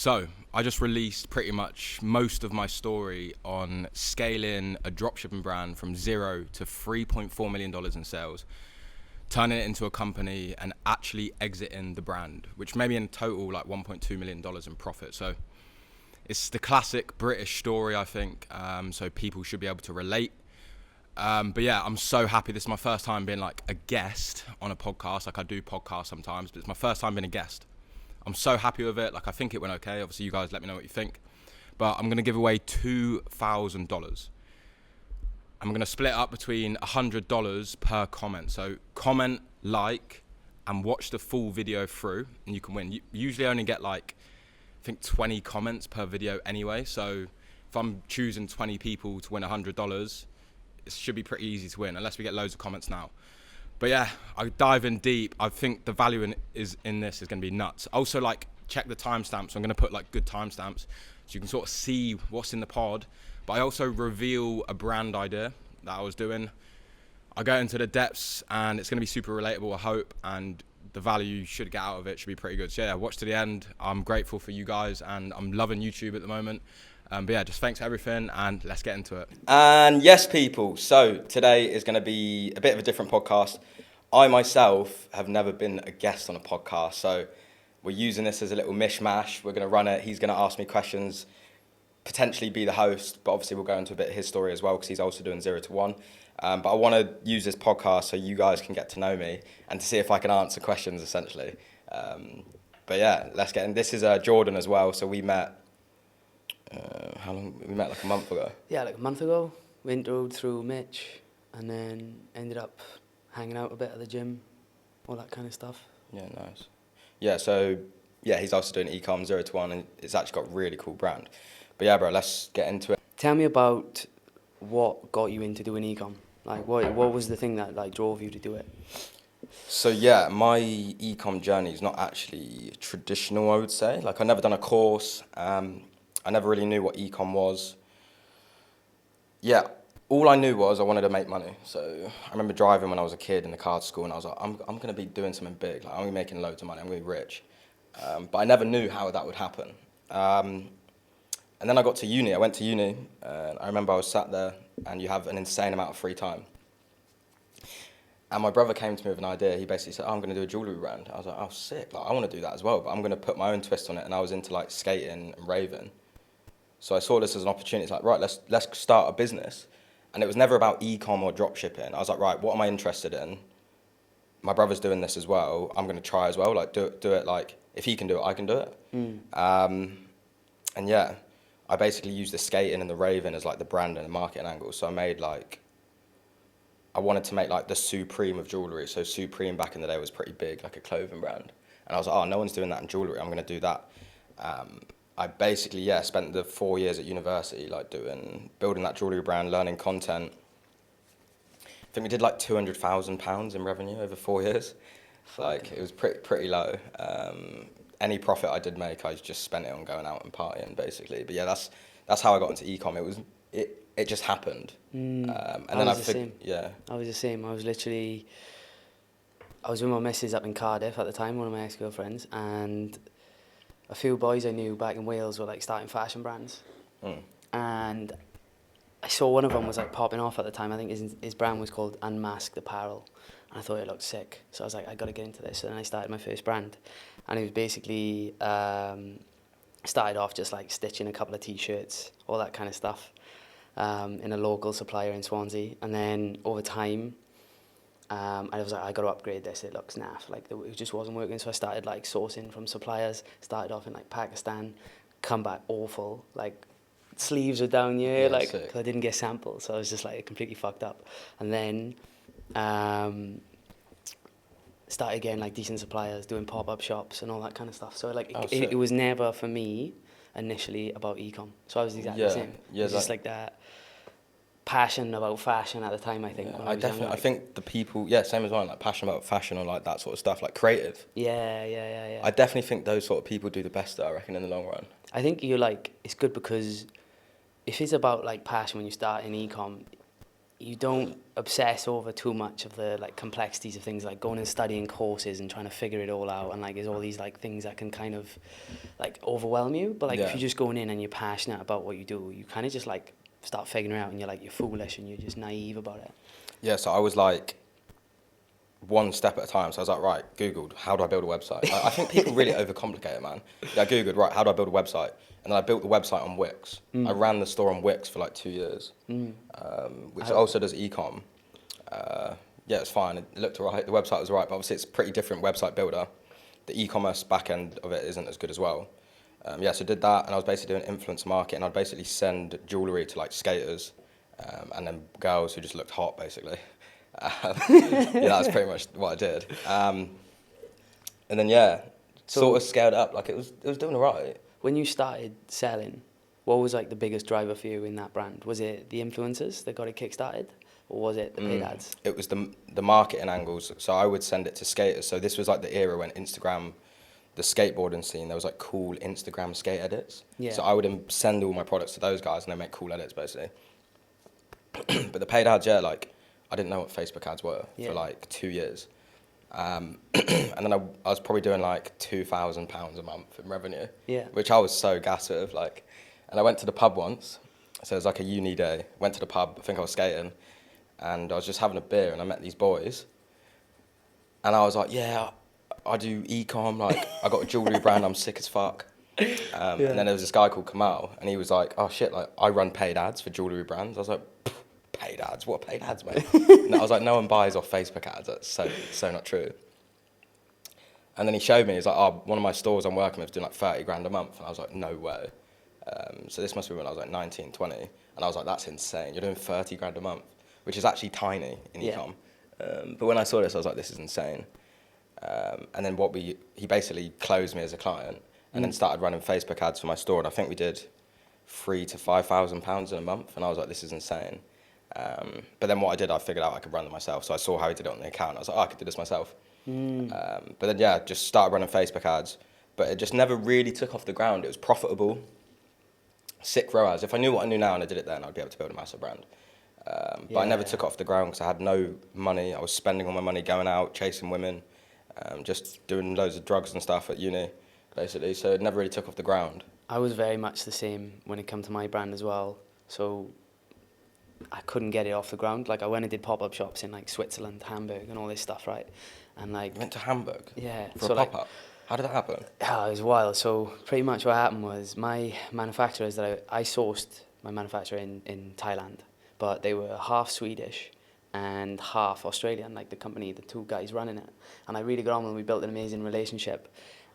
So I just released pretty much most of my story on scaling a dropshipping brand from 0 to $3.4 million in sales, turning it into a company and actually exiting the brand, which made me in total like $1.2 million in profit. So it's the classic British story, I think. So people should be able to relate. But yeah, I'm so happy. This is my first time being like a guest on a podcast. Like I do podcasts sometimes, but it's my first time being a guest. I'm so happy with it. Like I think it went okay. Obviously you guys let me know what you think. But I'm going to give away $2,000. I'm going to split up between $100 per comment. So comment, like, and watch the full video through and you can win. You usually only get like, I think 20 comments per video anyway. So if I'm choosing 20 people to win $100, it should be pretty easy to win unless we get loads of comments now. But yeah, I dive in deep. I think the value in this is going to be nuts. Also, like, check the timestamps. I'm going to put like good timestamps so you can sort of see what's in the pod. But I also reveal a brand idea that I was doing. I go into the depths and it's going to be super relatable, I hope. And the value you should get out of it should be pretty good. So yeah, watch to the end. I'm grateful for you guys and I'm loving YouTube at the moment. But yeah, just thanks for everything and let's get into it. And yes, people, so today is going to be a bit of a different podcast. I myself have never been a guest on a podcast, so we're using this as a little mishmash. We're going to run it. He's going to ask me questions, potentially be the host, but obviously we'll go into a bit of his story as well because he's also doing 0 to 1. But I want to use this podcast so you guys can get to know me and to see if I can answer questions, essentially. But yeah, let's get in. This is Jordan as well, so we met... how long? We met like a month ago. Yeah, like a month ago. We introed through Mitch and then ended up hanging out a bit at the gym, all that kind of stuff. Yeah, nice. Yeah, so yeah, he's also doing Ecom 0 to 1 and it's actually got a really cool brand. But yeah, bro, let's get into it. Tell me about what got you into doing Ecom. Like, what was the thing that like drove you to do it? So yeah, my Ecom journey is not actually traditional, I would say. Like, I've never done a course. I never really knew what Ecom was. Yeah, all I knew was I wanted to make money. So I remember driving when I was a kid in the car to school and I was like, I'm going to be doing something big. Like, I'm going to be making loads of money. I'm going to be rich. But I never knew how that would happen. And then I got to uni. I went to uni and I remember I was sat there and you have an insane amount of free time. And my brother came to me with an idea. He basically said, I'm going to do a jewellery brand. I was like, oh, sick. Like, I want to do that as well, but I'm going to put my own twist on it. And I was into like skating and raving. So I saw this as an opportunity. It's like, right, let's start a business. And it was never about e-com or drop shipping. I was like, right, what am I interested in? My brother's doing this as well. I'm going to try as well. Like, do it like, if he can do it, I can do it. And yeah, I basically used the skating and the raving as like the brand and the marketing angle. So I made like, I wanted to make like the Supreme of jewellery. So Supreme back in the day was pretty big, like a clothing brand. And I was like, oh, no one's doing that in jewellery. I'm going to do that. I basically, yeah, spent the 4 years at university like building that jewellery brand, learning content. I think we did like £200,000 in revenue over 4 years. Like, it was pretty low. Any profit I did make, I just spent it on going out and partying, basically. But yeah, that's how I got into Ecom. It just happened. And then I think, yeah. I was the same. I was with my missus up in Cardiff at the time, one of my ex-girlfriends, and a few boys I knew back in Wales were like starting fashion brands. And I saw one of them was like popping off at the time. I think his brand was called Unmasked Apparel. And I thought it looked sick. So I was like, I got to get into this. So then I started my first brand. And it was basically, started off just like stitching a couple of t-shirts, all that kind of stuff, in a local supplier in Swansea. And then over time, I was like, I got to upgrade this. It looks naff. Like, it just wasn't working. So I started like sourcing from suppliers. Started off in like Pakistan, come back awful. Like, sleeves were down here, yeah, like, cause I didn't get samples. So I was just like completely fucked up. And then started getting like decent suppliers, doing pop-up shops and all that kind of stuff. So like, it was never for me initially about Ecom. So I was exactly the same. Yeah, it was just like that passion about fashion at the time, I think. Yeah, I think the people, same as mine, like passion about fashion or like that sort of stuff, like creative. Yeah. I definitely think those sort of people do the best, though, I reckon, in the long run. I think you're like, it's good because if it's about like passion when you start in Ecom, you don't obsess over too much of the like complexities of things, like going and studying courses and trying to figure it all out, and like there's all these like things that can kind of like overwhelm you. But like if Yeah. you're just going in and you're passionate about what you do, you kind of just like start figuring it out, and you're foolish and you're just naive about it. Yeah, so I was like one step at a time. So I was like, right, Googled, how do I build a website? Like, I think people really overcomplicate it, man. Yeah, I Googled, right, how do I build a website? And then I built the website on Wix. I ran the store on Wix for like 2 years, which also does Ecom. Yeah, it's fine. It looked all right. The website was all right, but obviously it's a pretty different website builder. The e-commerce back end of it isn't as good as well. Yeah, so I did that, and I was basically doing influence marketing. I'd basically send jewellery to like skaters, and then girls who just looked hot, basically. Yeah, that's pretty much what I did. And then yeah, So- sort of scaled up. Like it was doing all right. When you started selling, what was like the biggest driver for you in that brand? Was it the influencers that got it kickstarted, or was it the paid ads? It was the marketing angles. So I would send it to skaters. So this was like the era when Instagram, the skateboarding scene, there was like cool Instagram skate edits. Yeah. So I would send all my products to those guys, and they make cool edits basically. But the paid ads, yeah, like I didn't know what Facebook ads were for like 2 years. And then I was probably doing like £2,000 a month in revenue, Yeah. which I was so gassed with. Like, and I went to the pub once, so it was like a uni day. Went to the pub, I think I was skating, and I was just having a beer, and I met these boys, and I was like, yeah, I do ecom, like I got a jewellery brand, I'm sick as fuck. And then there was this guy called Kamal, and he was like, oh shit, like I run paid ads for jewellery brands. I was like, paid ads? What paid ads, mate? And I was like, no one buys off Facebook ads. That's so not true. And then he showed me, he's like, oh, one of my stores I'm working with is doing like 30 grand a month. And I was like, no way. So this must be when I was like 19, 20. And I was like, that's insane. You're doing 30 grand a month, which is actually tiny in ecom. But when I saw this, I was like, this is insane. And then he basically closed me as a client, and then started running Facebook ads for my store. And I think we did £3,000 to £5,000 in a month. And I was like, this is insane. But then what I did, I figured out I could run them myself. So I saw how he did it on the account. I was like, oh, I could do this myself. But then, yeah, just started running Facebook ads. But it just never really took off the ground. It was profitable. Sick ROAS. If I knew what I knew now and I did it then, I'd be able to build a massive brand. But I never took off the ground because I had no money. I was spending all my money going out, chasing women, just doing loads of drugs and stuff at uni, basically. So it never really took off the ground. I was very much the same when it came to my brand as well. So I couldn't get it off the ground. Like I went and did pop-up shops in like Switzerland, Hamburg, and all this stuff, right? And like You went to Hamburg? yeah, For so a pop-up? How did that happen? Yeah, it was wild. So pretty much what happened was my manufacturers that I sourced my manufacturer in Thailand, but they were half Swedish and half Australian, like the company, the two guys running it. And I really got on with them. We built an amazing relationship.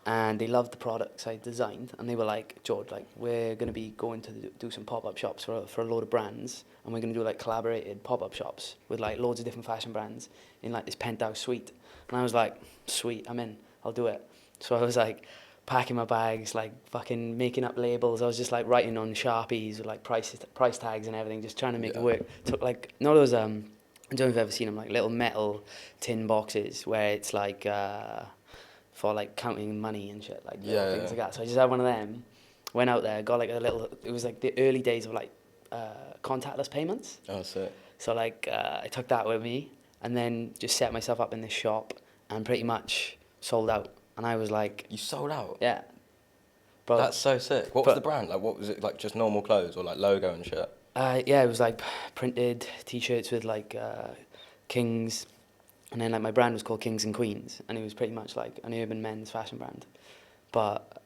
And they loved the products I designed. And they were like, George, like, we're going to be going to do some pop-up shops for a load of brands. And we're going to do like collaborated pop-up shops with like loads of different fashion brands in like this penthouse suite. And I was like, sweet, I'm in, I'll do it. So I was like packing my bags, like fucking making up labels. I was just like writing on Sharpies with like price tags and everything, just trying to make it work. Took like, you know those, I don't know if you've ever seen them, like little metal tin boxes where it's like, for like counting money and shit, like things like that. So I just had one of them, went out there, got like a little, it was like the early days of like contactless payments. Oh, sick. So like I took that with me and then just set myself up in this shop and pretty much sold out. And I was like... You sold out? Yeah. Bro, That's so sick. What was the brand? Like, what was it? Like, just normal clothes or like logo and shit? Yeah, it was like printed T-shirts with like kings. And then like my brand was called Kings and Queens. And it was pretty much like an urban men's fashion brand. But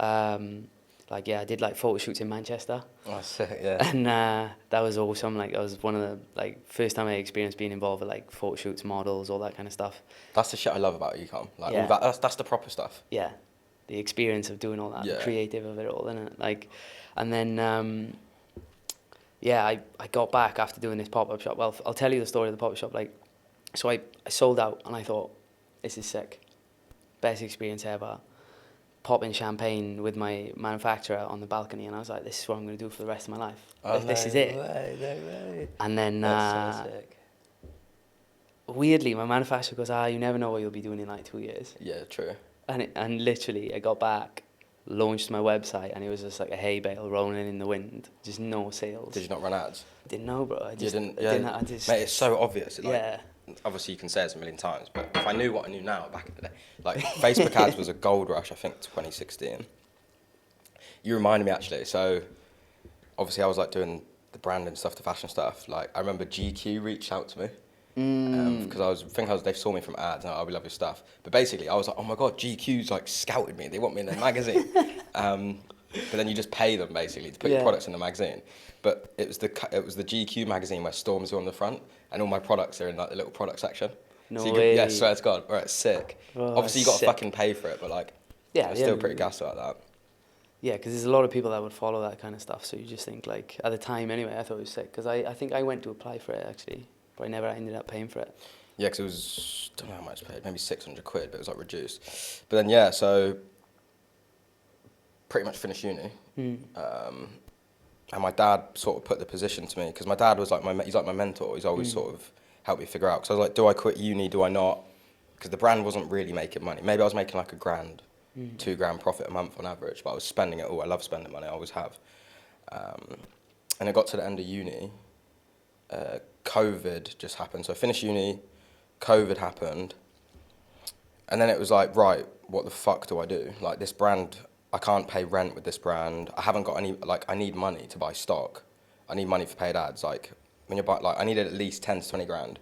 like, yeah, I did like photo shoots in Manchester. Oh, sick, yeah. And that was awesome. Like, that was one of the like first time I experienced being involved with like photo shoots, models, all that kind of stuff. That's the shit I love about ecom. Like, all that, that's the proper stuff. Yeah, the experience of doing all that, the creative of it all, innit? Like, and then yeah, I got back after doing this pop-up shop. Well, I'll tell you the story of the pop-up shop. Like, so I sold out and I thought, this is sick, best experience ever. Popping champagne with my manufacturer on the balcony, and I was like, this is what I'm going to do for the rest of my life. Oh, like, this is it. No way. And then That's so sick. Weirdly, my manufacturer goes, you never know what you'll be doing in like 2 years. Yeah, true. And literally, I got back launched my website, and it was just like a hay bale rolling in the wind, just no sales. Did you not run ads? Didn't know, bro. I just You didn't. I Yeah, didn't, I just, mate, it's so obvious. Like, yeah. obviously, you can say it a million times, but if I knew what I knew now back in the day, like Facebook ads was a gold rush. I think 2016. You reminded me actually. So, obviously, I was like doing the branding stuff, the fashion stuff. Like, I remember GQ reached out to me. Because they saw me from ads and we love your stuff. But basically, I was like, oh my god, GQ's like scouted me. They want me in their magazine. But then you just pay them basically to put your products in the magazine. But it was the GQ magazine where Storm's on the front, and all my products are in like the little product section. No so you way. yeah, swear to God, right, sick. Oh, Obviously, you got to fucking pay for it, but like, Yeah, I'm yeah, still pretty gassed about that. Yeah, because there's a lot of people that would follow that kind of stuff. So you just think like, at the time anyway, I thought it was sick. Because I think I went to apply for it actually, but I never ended up paying for it. Yeah, because it was, don't know how much paid, maybe 600 quid, but it was like reduced. But then yeah, so pretty much finished uni. And my dad sort of put the position to me, because my dad was like he's like my mentor. He's always sort of helped me figure out. Because I was like, do I quit uni? Do I not? Because the brand wasn't really making money. Maybe I was making like £1,000, £2,000 profit a month on average, but I was spending it all. I love spending money. I always have. And it got to the end of uni. COVID just happened. So I finished uni. COVID happened. And then it was like, right, what the fuck do I do? Like, this brand, I can't pay rent with this brand. I haven't got any, like, I need money to buy stock. I need money for paid ads. Like, when you're buying, like, I needed at least 10 to 20 grand.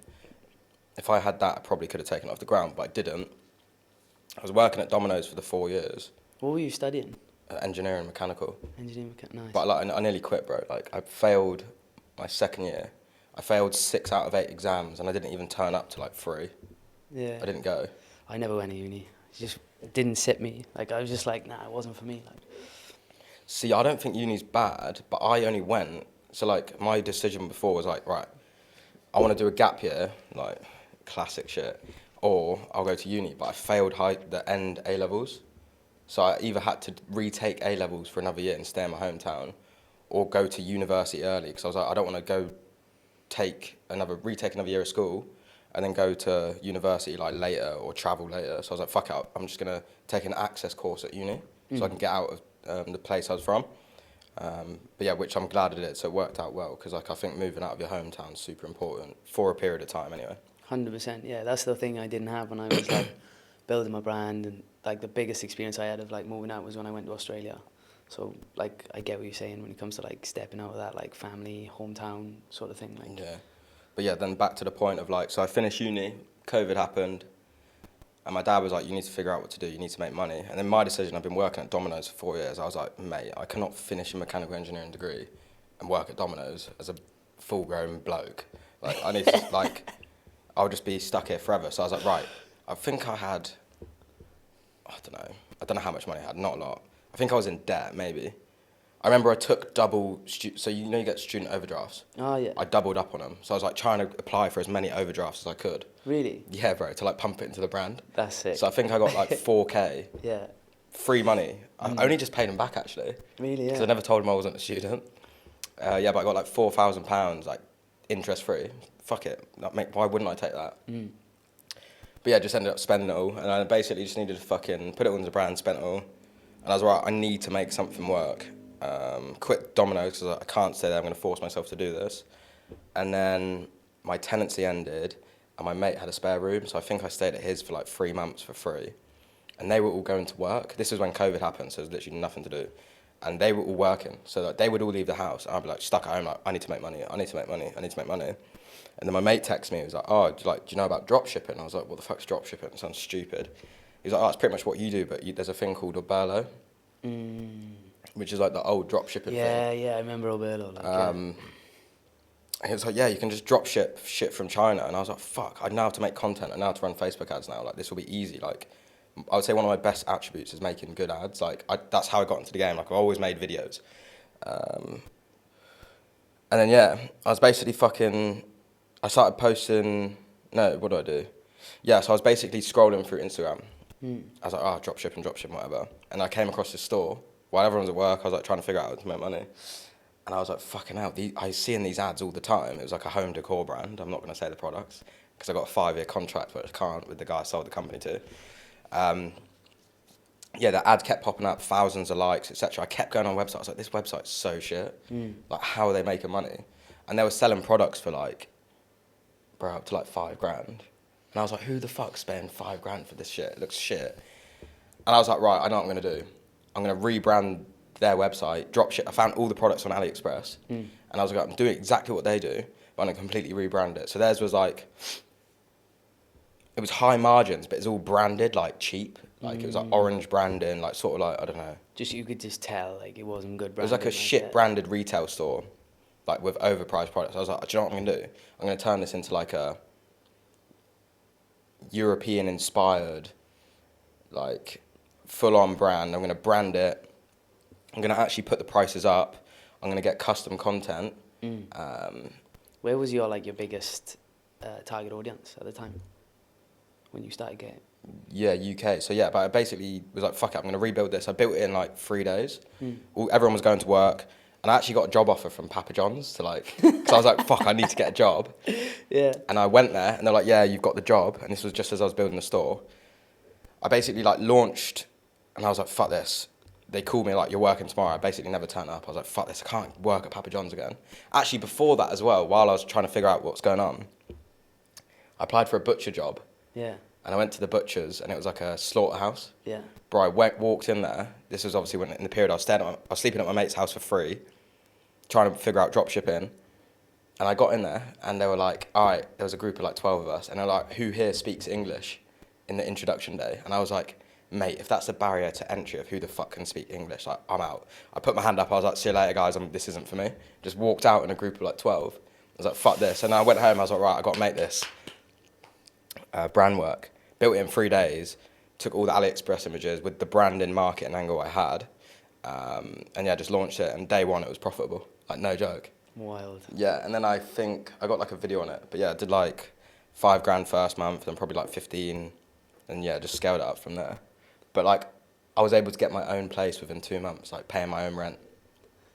If I had that, I probably could have taken it off the ground, but I didn't. I was working at Domino's for the 4 years. What were you studying? Engineering, mechanical. Engineering, nice. But, like, I nearly quit, bro. Like, I failed my second year. I failed 6 out of 8 exams, and I didn't even turn up to, like, 3. Yeah. I didn't go. I never went to uni. It just didn't sit me. Like, I was just like, nah, it wasn't for me. Like, See, I don't think uni's bad, but I only went. So, like, my decision before was like, right, I want to do a gap year, like, classic shit, or I'll go to uni. But I failed the end A-levels. So I either had to retake A-levels for another year and stay in my hometown, or go to university early, because I was like, I don't want to go retake another year of school and then go to university like later or travel later. So I was like, fuck it, I'm just going to take an access course at uni so I can get out of the place I was from. But yeah, which I'm glad I did, so it worked out well, because like, I think moving out of your hometown is super important for a period of time anyway. 100%, yeah. That's the thing I didn't have when I was like building my brand, and like the biggest experience I had of like moving out was when I went to Australia. So like, I get what you're saying when it comes to like stepping out of that like family, hometown sort of thing. Like, yeah. But yeah, then back to the point of like, so I finished uni, COVID happened, and my dad was like, you need to figure out what to do, you need to make money. And then my decision, I've been working at Domino's for 4 years. I was like, mate, I cannot finish a mechanical engineering degree and work at Domino's as a full-grown bloke. Like, I need to, like, I'll just be stuck here forever. So I was like, right, I think I had, I don't know how much money I had, not a lot. I think I was in debt, maybe. I remember I took double, so you know you get student overdrafts? oh yeah. I doubled up on them. So I was like trying to apply for as many overdrafts as I could. Really? Yeah, bro, to like pump it into the brand. That's sick. So I think I got like 4K, yeah. free money. I only just paid them back actually. Really, yeah. Because I never told them I wasn't a student. Yeah, but I got like £4,000, like interest free. Fuck it, why wouldn't I take that? But yeah, just ended up spending it all. And I basically just needed to fucking put it on the brand, spent it all. And I was right, I need to make something work. Quit Domino's because I can't stay there, I'm going to force myself to do this. And then my tenancy ended and my mate had a spare room, so I think I stayed at his for like 3 months for free. And they were all going to work. This is when COVID happened, so there's literally nothing to do. And they were all working, so like, they would all leave the house. And I'd be like stuck at home, like, I need to make money, I need to make money, I need to make money. And then my mate texted me, he was like, oh, do you know about dropshipping? I was like, what the fuck's dropshipping? It sounds stupid. He was like, oh, it's pretty much what you do, but there's a thing called Oberlo. Which is like the old dropshipping thing. Yeah, I remember Alberto. Like, And he was like, yeah, you can just drop ship shit from China. And I was like, fuck, I now have to make content. I now have to run Facebook ads now. Like, this will be easy. Like, I would say one of my best attributes is making good ads. Like, that's how I got into the game. Like, I've always made videos. And then, yeah, I was basically I started posting, no, what do I do? Yeah, so I was basically scrolling through Instagram. I was like, oh, dropshipping, whatever. And I came across this store. While everyone's at work, I was like trying to figure out how to make money. And I was like, fucking hell, I was seeing these ads all the time. It was like a home decor brand. I'm not going to say the products because I got a 5-year contract, but I can't with the guy I sold the company to. And yeah, the ad kept popping up, thousands of likes, etc. I kept going on websites. I was like, this website's so shit. Like, how are they making money? And they were selling products for like, bro, up to like $5,000. And I was like, who the fuck's spending $5,000 for this shit? It looks shit. And I was like, right, I know what I'm gonna do. I'm gonna rebrand their website, dropship. I found all the products on AliExpress, and I was like, I'm doing exactly what they do, but I'm gonna completely rebrand it. So theirs was like, it was high margins, but it's all branded like cheap. Like it was like orange branding, like sort of like, I don't know. Just you could just tell like it wasn't good It branding. was like a shit branded retail store, like with overpriced products. I was like, do you know what I'm gonna do? I'm gonna turn this into like a European inspired, like full on brand. I'm gonna brand it. I'm gonna actually put the prices up. I'm gonna get custom content. Where was your biggest target audience at the time when you started getting? Yeah, UK. So yeah, but I basically was like, fuck it, I'm gonna rebuild this. I built it in like 3 days. Everyone was going to work, and I actually got a job offer from Papa John's to like, because I was like, fuck, I need to get a job. Yeah. And I went there, and they're like, yeah, you've got the job. And this was just as I was building the store. I basically like launched, and I was like, fuck this. They called me like, you're working tomorrow. I basically never turned up. I was like, fuck this, I can't work at Papa John's again. Actually, before that as well, while I was trying to figure out what's going on, I applied for a butcher job. Yeah. And I went to the butcher's, and it was like a slaughterhouse. Yeah. Bro, I walked in there. This was obviously when in the period I was sleeping at my mate's house for free, trying to figure out dropshipping. And I got in there, and they were like, all right, there was a group of like 12 of us, and they're like, who here speaks English in the introduction day? And I was like, mate, if that's a barrier to entry of who the fuck can speak English, like, I'm out. I put my hand up, I was like, see you later, guys, this isn't for me. Just walked out in a group of like 12. I was like, fuck this. And I went home, I was like, right, I got to make this brand work. Built it in 3 days, took all the AliExpress images with the branding marketing angle I had, and yeah, just launched it, and day one it was profitable, like no joke. Wild. Yeah, and then I think I got like a video on it, but yeah, I did like $5,000 first month, then probably like 15, and yeah, just scaled it up from there. But like, I was able to get my own place within 2 months, like paying my own rent.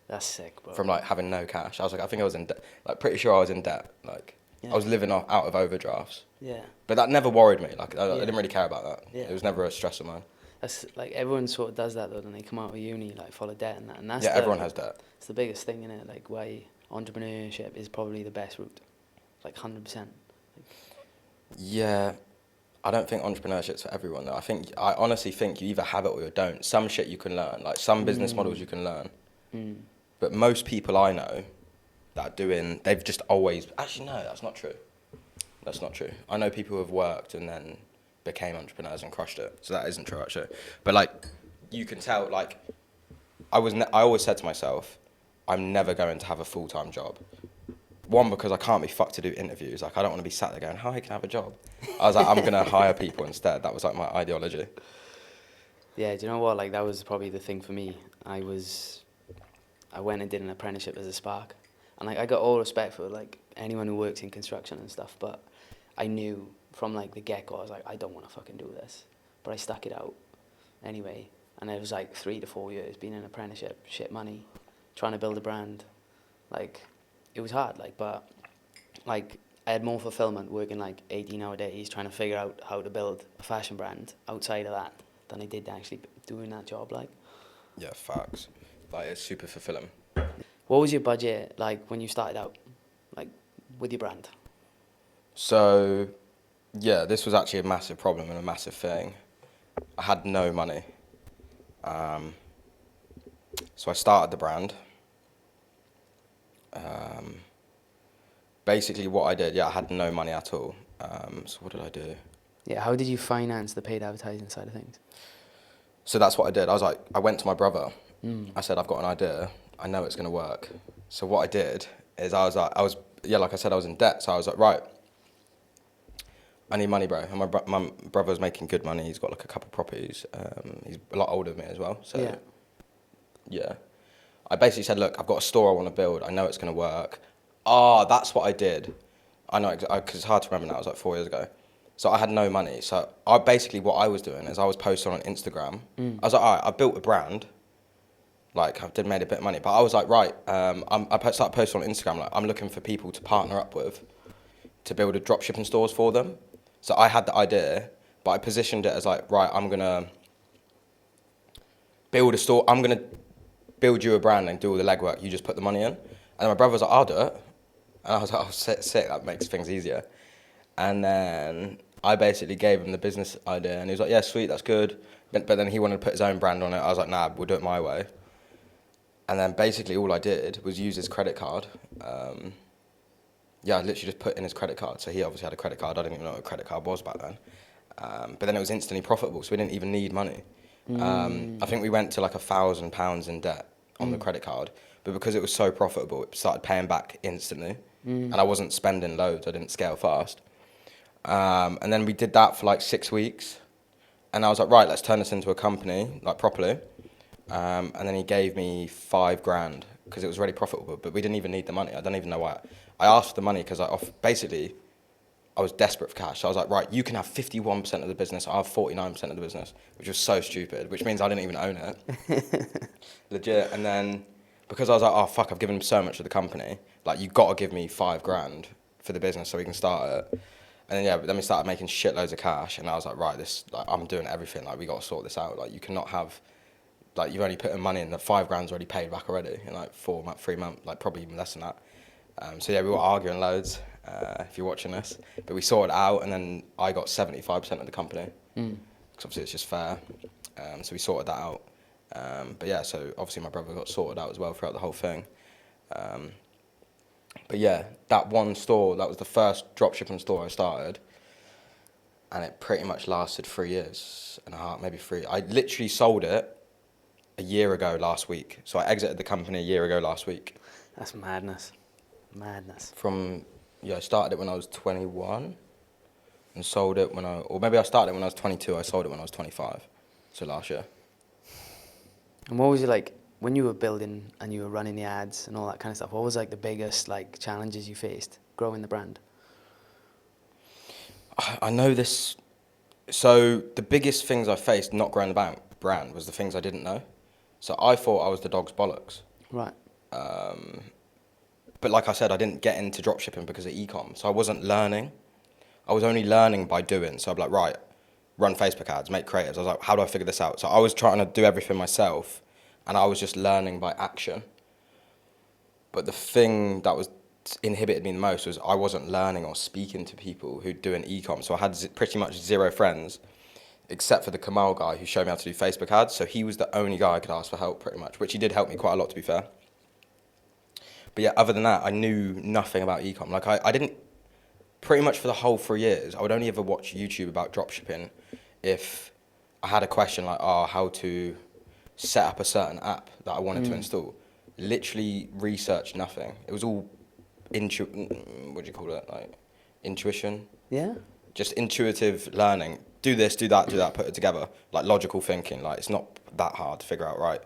That's sick, bro. From like having no cash. I was like, I think I was in debt, like pretty sure I was in debt, like Yeah. I was living out of overdrafts. Yeah. But that never worried me, like I Yeah. didn't really care about that. Yeah. It was never a stress of mine. That's like everyone sort of does that though, when they come out of uni, like full of debt and that. And that's Yeah, everyone has debt. It's the biggest thing in it. Like why entrepreneurship is probably the best route, like 100%. Yeah, I don't think entrepreneurship's for everyone though. I honestly think you either have it or you don't. Some shit you can learn, like some business models you can learn. But most people I know that are doing, they've just always, actually no, that's not true. That's not true. I know people who have worked and then became entrepreneurs and crushed it. So that isn't true actually. But like, you can tell, like, I always said to myself, I'm never going to have a full-time job. One, because I can't be fucked to do interviews. Like, I don't want to be sat there going, hi, can I have a job? I was like, I'm going to hire people instead. That was like my ideology. Yeah, do you know what? Like that was probably the thing for me. I went and did an apprenticeship as a spark, and like I got all respect for like anyone who works in construction and stuff. But I knew from like the get-go, I was like, I don't want to fucking do this. But I stuck it out anyway, and it was like 3 to 4 years being in an apprenticeship, shit money, trying to build a brand. Like it was hard, like, but like I had more fulfillment working like 18-hour days trying to figure out how to build a fashion brand outside of that than I did actually doing that job. Like, Yeah, facts. Like, it's super fulfilling. what was your budget like when you started out, like with your brand? So, yeah, this was actually a massive problem and a massive thing. I had no money. So I started the brand. Basically what I did, I had no money at all. So what did I do? Yeah, how did you finance the paid advertising side of things? So that's what I did. I went to my brother. I said, I've got an idea. I know it's going to work. So what I did is like I said, I was in debt. So I was like, right, I need money, bro. And my brother's making good money. He's got like a couple properties. He's a lot older than me as well. So yeah. I basically said, look, I've got a store I want to build. I know it's going to work. That's what I did. I know, because it's hard to remember now. It was like 4 years ago. So I had no money. So what I was doing is I was posting on Instagram. I was like, all right, I built a brand. Like, I made a bit of money. But I was like, right, I started posting on Instagram, like, I'm looking for people to partner up with to build a dropshipping stores for them. So I had the idea, but I positioned it as like, right, I'm going to build a store. I'm going to build you a brand and do all the legwork. You just put the money in. And my brother was like, I'll do it. And I was like, oh, sick, that makes things easier. And then I basically gave him the business idea, and he was like, yeah, sweet, that's good. But then he wanted to put his own brand on it. I was like, nah, we'll do it my way. And then basically all I did was use his credit card. I literally just put in his credit card. So he obviously had a credit card. I didn't even know what a credit card was back then. But then it was instantly profitable, so we didn't even need money. I think we went to like £1,000 in debt on the credit card, but because it was so profitable, it started paying back instantly. And I wasn't spending loads. I didn't scale fast. And then we did that for like 6 weeks. And I was like, right, let's turn this into a company, like properly. And then he gave me $5,000 because it was really profitable, but we didn't even need the money. I don't even know why. I asked for the money because basically I was desperate for cash. So I was like, right, you can have 51% of the business. I have 49% of the business, which was so stupid, which means I didn't even own it. Legit. And then because I was like, oh, fuck, I've given him so much of the company. Like, you got to give me $5,000 for the business so we can start it. And then, then we started making shitloads of cash. And I was like, right, I'm doing everything. Like, we got to sort this out. Like, you cannot have, like, you've only put in money in, the $5,000's already paid back already in like 3 months, like probably even less than that. We were arguing loads, if you're watching this. But we sorted it out, and then I got 75% of the company. Because obviously it's just fair. So we sorted that out. So obviously my brother got sorted out as well throughout the whole thing. That one store, that was the first dropshipping store I started. And it pretty much lasted 3 years and a half, maybe 3. I literally sold it a year ago last week. So I exited the company a year ago last week. That's madness. Madness. I started it when I was 21 and sold it or maybe I started it when I was 22, I sold it when I was 25. So last year. And what was it like when you were building and you were running the ads and all that kind of stuff? What was like the biggest like challenges you faced growing the brand? I know this. So the biggest things I faced not growing the brand was the things I didn't know. So I thought I was the dog's bollocks. Right. But like I said, I didn't get into dropshipping because of Ecom. So I wasn't learning. I was only learning by doing. So I'd be like, right, run Facebook ads, make creatives. I was like, how do I figure this out? So I was trying to do everything myself, and I was just learning by action. But the thing that was inhibited me the most was I wasn't learning or speaking to people who do an Ecom. So I had pretty much zero friends, except for the Kamal guy who showed me how to do Facebook ads. So he was the only guy I could ask for help pretty much, which he did help me quite a lot, to be fair. But yeah, other than that, I knew nothing about Ecom. Like I didn't, pretty much for the whole 3 years, I would only ever watch YouTube about dropshipping if I had a question like, how to set up a certain app that I wanted to install. Literally researched nothing. It was all what do you call it? Like intuition. Yeah. Just intuitive learning. Do this, do that, put it together. Like logical thinking. Like it's not that hard to figure out, right?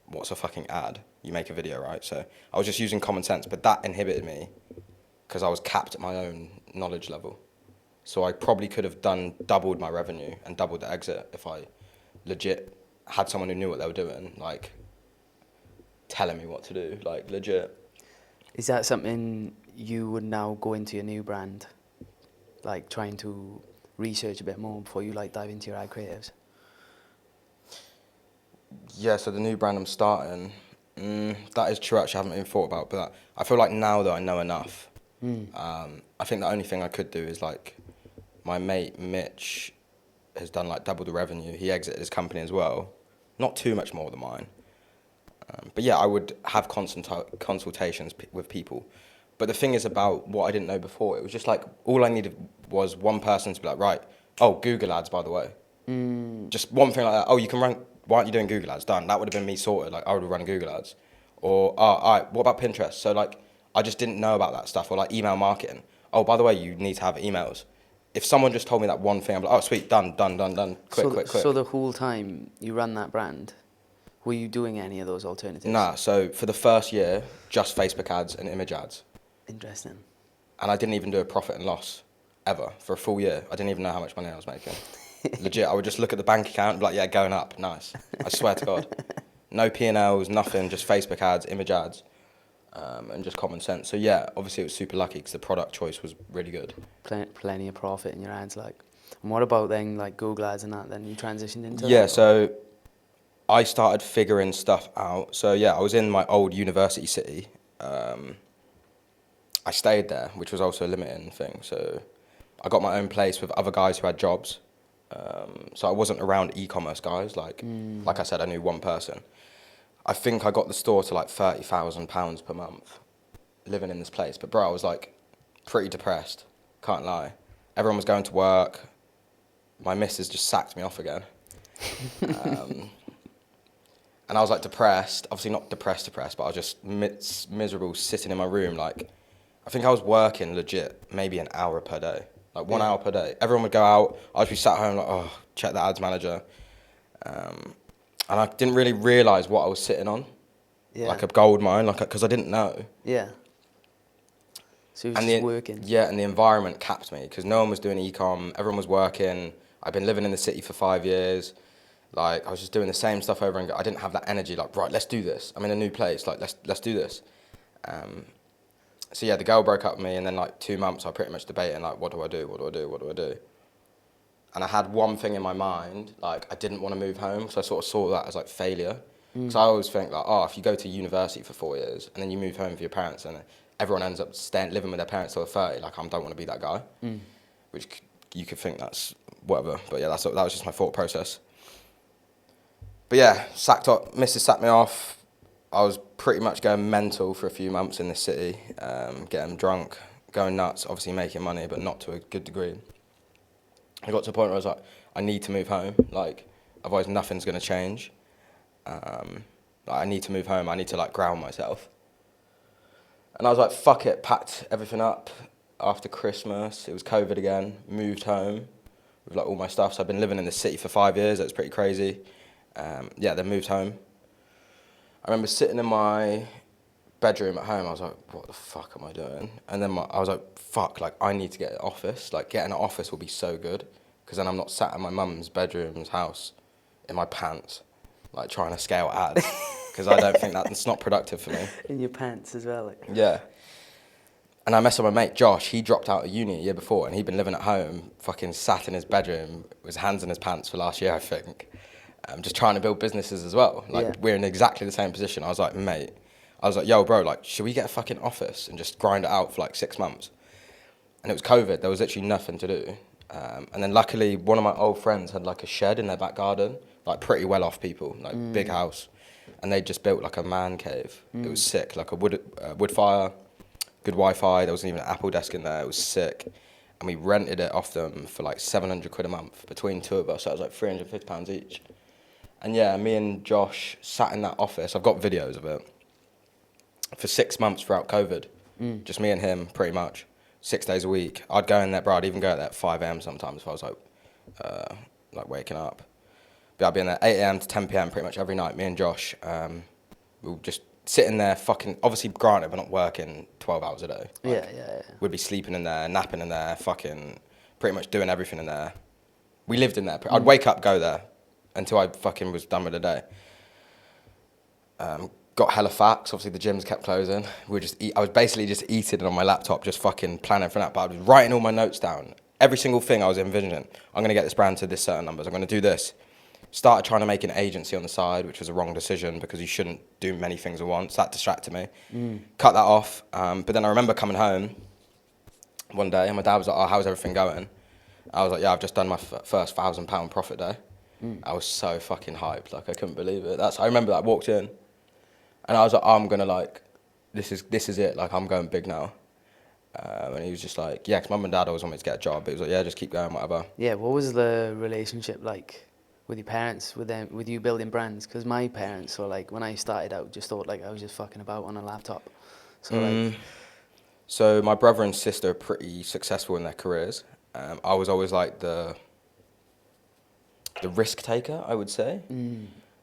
What's a fucking ad? You make a video, right? So I was just using common sense, but that inhibited me because I was capped at my own knowledge level. So I probably could have doubled my revenue and doubled the exit if I legit had someone who knew what they were doing, like telling me what to do, like legit. Is that something you would now go into your new brand, like trying to research a bit more before you like dive into your ad creatives? Yeah, so the new brand I'm starting, that is true actually, I haven't even thought about, but I feel like now that I know enough, I think the only thing I could do is like, my mate Mitch has done like double the revenue, he exited his company as well, not too much more than mine. But yeah, I would have consultations with people. But the thing is about what I didn't know before, it was just like, all I needed was one person to be like, right, Google ads, by the way. Just one thing like that, you can run, why aren't you doing Google ads? Done. That would have been me sorted, like I would have run Google ads. Or, all right, what about Pinterest? So like, I just didn't know about that stuff, or like email marketing. Oh, by the way, you need to have emails. If someone just told me that one thing, I'm like, oh sweet, done, quick. So the whole time you ran that brand, were you doing any of those alternatives? Nah, so for the first year, just Facebook ads and image ads. Interesting. And I didn't even do a profit and loss, ever, for a full year. I didn't even know how much money I was making. Legit, I would just look at the bank account and be like, yeah, going up, nice. I swear to God. No P&Ls, nothing, just Facebook ads, image ads, and just common sense. So yeah, obviously it was super lucky because the product choice was really good. Plenty of profit in your ads, like. And what about then, like Google ads and that, then you transitioned into? Yeah, so I started figuring stuff out. So yeah, I was in my old university city. I stayed there, which was also a limiting thing. So I got my own place with other guys who had jobs. So I wasn't around e-commerce guys. Like I said, I knew one person. I think I got the store to like £30,000 per month living in this place. But bro, I was like pretty depressed. Can't lie. Everyone was going to work. My missus just sacked me off again. And I was like depressed. Obviously not depressed, but I was just miserable sitting in my room. Like, I think I was working legit maybe an hour per day. Like 1 hour per day. Everyone would go out. I'd just be sat home like, oh, check the ads manager. And I didn't really realise what I was sitting on. Yeah. Like a gold mine, like because I didn't know. Yeah. So it was just working. Yeah, and the environment capped me because no one was doing ecom. Everyone was working. I'd been living in the city for 5 years. Like I was just doing the same stuff over and I didn't have that energy. Like, right, let's do this. I'm in a new place. Like, let's do this. So yeah, the girl broke up with me, and then like 2 months, I pretty much debating like, what do I do? What do I do? What do I do? And I had one thing in my mind, like I didn't want to move home, so I sort of saw that as like failure. Because I always think like, oh, if you go to university for 4 years and then you move home with your parents, and everyone ends up living with their parents till they're 30, like I don't want to be that guy. Which you could think that's whatever, but yeah, that was just my thought process. But yeah, sacked up. Missus sacked me off. I was pretty much going mental for a few months in the city, getting drunk, going nuts, obviously making money, but not to a good degree. I got to a point where I was like, I need to move home, like, otherwise nothing's going to change. Like, I need to move home, I need to, like, ground myself. And I was like, fuck it, packed everything up after Christmas. It was COVID again, moved home with, like, all my stuff. So I've been living in the city for 5 years, that's pretty crazy. Yeah, then moved home. I remember sitting in my bedroom at home, I was like, what the fuck am I doing? And then I was like, fuck, like, I need to get an office. Like, getting an office will be so good, because then I'm not sat in my mum's bedroom's house in my pants, like, trying to scale ads, because I don't think that's not productive for me. In your pants as well. Like. Yeah. And I messaged my mate, Josh, he dropped out of uni a year before, and he'd been living at home, fucking sat in his bedroom, with his hands in his pants for last year, I think. Just trying to build businesses as well. Like, we're in exactly the same position. I was like, mate, yo, bro, like, should we get a fucking office and just grind it out for like 6 months? And it was COVID. There was literally nothing to do. And then luckily, one of my old friends had like a shed in their back garden, like pretty well off people, like big house. And they just built like a man cave. It was sick, like a wood fire, good Wi-Fi. There wasn't even an Apple desk in there. It was sick. And we rented it off them for like 700 quid a month between two of us. So it was like £350 each. And yeah, me and Josh sat in that office. I've got videos of it. For 6 months throughout COVID. Just me and him, pretty much. 6 days a week. I'd go in there, bro. I'd even go there at 5 a.m. sometimes if I was like waking up. But I'd be in there 8 a.m. to 10 p.m. pretty much every night. Me and Josh, we would just sit in there, fucking, obviously granted, we're not working 12 hours a day. Like, Yeah. We'd be sleeping in there, napping in there, fucking, pretty much doing everything in there. We lived in there. I'd wake up, go there, until I fucking was done with the day. Got hella facts. Obviously, the gyms kept closing. I was basically just eating on my laptop, just fucking planning for that. But I was writing all my notes down. Every single thing I was envisioning. I'm going to get this brand to this certain numbers. I'm going to do this. Started trying to make an agency on the side, which was a wrong decision because you shouldn't do many things at once. That distracted me. Cut that off. But then I remember coming home one day, and my dad was like, oh, how's everything going? I was like, yeah, I've just done my first £1,000 profit day. I was so fucking hyped. Like, I couldn't believe it. I remember I walked in, and I was like, oh, I'm going to, like, this is it. Like, I'm going big now. And he was just like, yeah, because mum and dad always wanted me to get a job. But he was like, yeah, just keep going, whatever. Yeah, what was the relationship like with your parents, with you building brands? Because my parents were like, when I started out, just thought like I was just fucking about on a laptop. So So my brother and sister are pretty successful in their careers. I was always like the risk taker, I would say.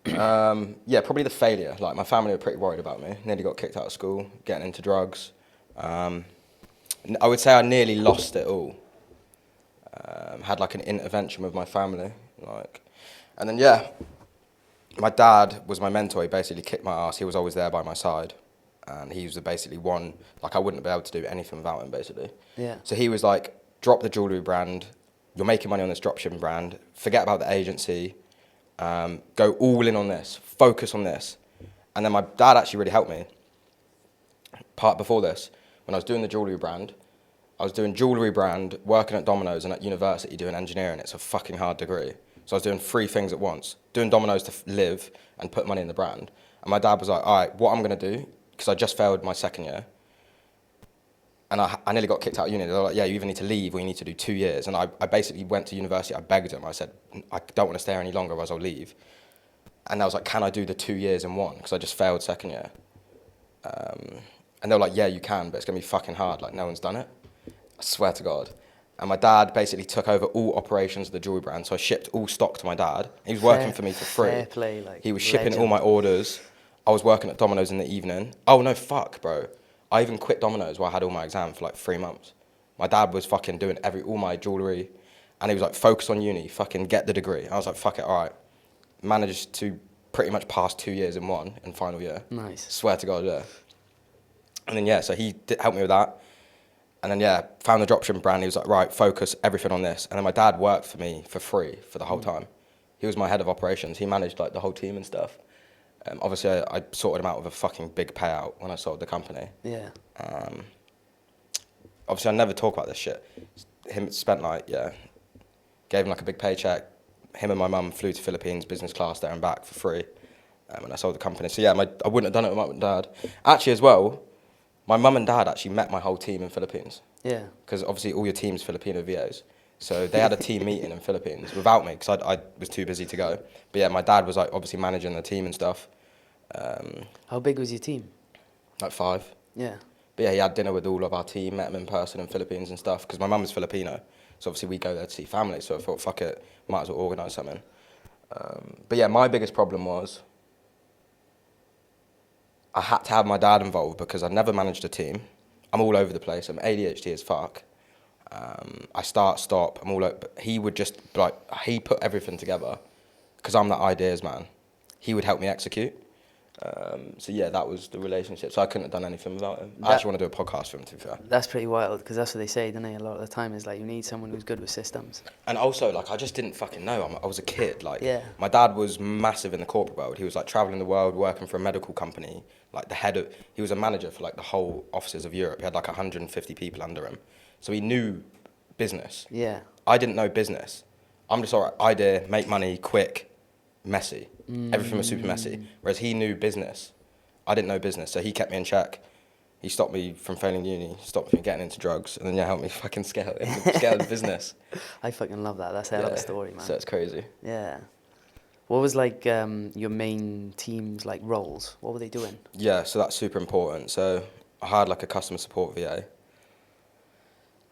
Yeah, probably the failure. Like, my family were pretty worried about me. Nearly got kicked out of school, getting into drugs. I would say I nearly lost it all. Had like an intervention with my family, like, and then yeah, my dad was my mentor. He basically kicked my ass. He was always there by my side, and he was basically one, like, I wouldn't be able to do anything without him, basically. Yeah. So he was like, drop the jewellery brand. You're making money on this dropshipping brand. Forget about the agency. Go all in on this. Focus on this. And then my dad actually really helped me. Part before this, when I was doing the jewellery brand, I was doing jewellery brand, working at Domino's and at university doing engineering. It's a fucking hard degree. So I was doing 3 things at once. Doing Domino's to live and put money in the brand. And my dad was like, all right, what I'm going to do, because I just failed my second year, and I nearly got kicked out of uni. They were like, yeah, you either need to leave or you need to do 2 years. And I basically went to university. I begged him. I said, I don't want to stay here any longer, otherwise I'll leave. And I was like, can I do the 2 years in one? Because I just failed second year. And they were like, yeah, you can, but it's going to be fucking hard. Like, no one's done it. I swear to God. And my dad basically took over all operations of the jewelry brand. So I shipped all stock to my dad. He was working for me for free. Fair play, like, he was shipping legend. all my orders. I was working at Domino's in the evening. Oh, no, fuck, bro. I even quit Domino's while I had all my exams for like 3 months. My dad was fucking doing all my jewellery. And he was like, focus on uni, fucking get the degree. I was like, fuck it, all right. Managed to pretty much pass 2 years in one in final year. Nice. Swear to God, yeah. And then, yeah, so he helped me with that. And then, yeah, found the dropshipping brand. He was like, right, focus everything on this. And then my dad worked for me for free for the whole time. He was my head of operations. He managed like the whole team and stuff. Obviously, I sorted him out with a fucking big payout when I sold the company. Yeah. Obviously, I never talk about this shit. Him spent like, yeah, gave him like a big paycheck. Him and my mum flew to Philippines, business class there and back for free. And I sold the company. So yeah, I wouldn't have done it with my mum and dad. Actually, as well, my mum and dad actually met my whole team in Philippines. Yeah. Because obviously all your team's Filipino VAs. So they had a team meeting in Philippines without me because I was too busy to go. But yeah, my dad was like obviously managing the team and stuff. How big was your team? Like 5. Yeah. But yeah, he had dinner with all of our team, met them in person in Philippines and stuff. Because my mum is Filipino. So obviously we go there to see family. So I thought, fuck it, might as well organise something. But yeah, my biggest problem was I had to have my dad involved because I'd never managed a team. I'm all over the place. I'm ADHD as fuck. I start, stop. I'm all over. But he would just like he put everything together because I'm that ideas man. He would help me execute. So yeah, that was the relationship. So I couldn't have done anything without him. I actually want to do a podcast for him, to be fair. That's pretty wild because that's what they say, don't they? A lot of the time is like you need someone who's good with systems. And also, like, I just didn't fucking know. I was a kid. Like, Yeah. my dad was massive in the corporate world. He was like traveling the world, working for a medical company. Like he was a manager for like the whole offices of Europe. He had like 150 people under him. So he knew business. Yeah. I didn't know business. I'm just all right, idea, make money, quick, messy. Everything was super messy. Whereas he knew business. I didn't know business, so he kept me in check. He stopped me from failing uni, stopped me getting into drugs, and then yeah, helped me fucking scale the business. I fucking love that. That's a hell of a story, man. So it's crazy. Yeah. What was like your main team's like roles? What were they doing? Yeah, so that's super important. So I hired like a customer support VA.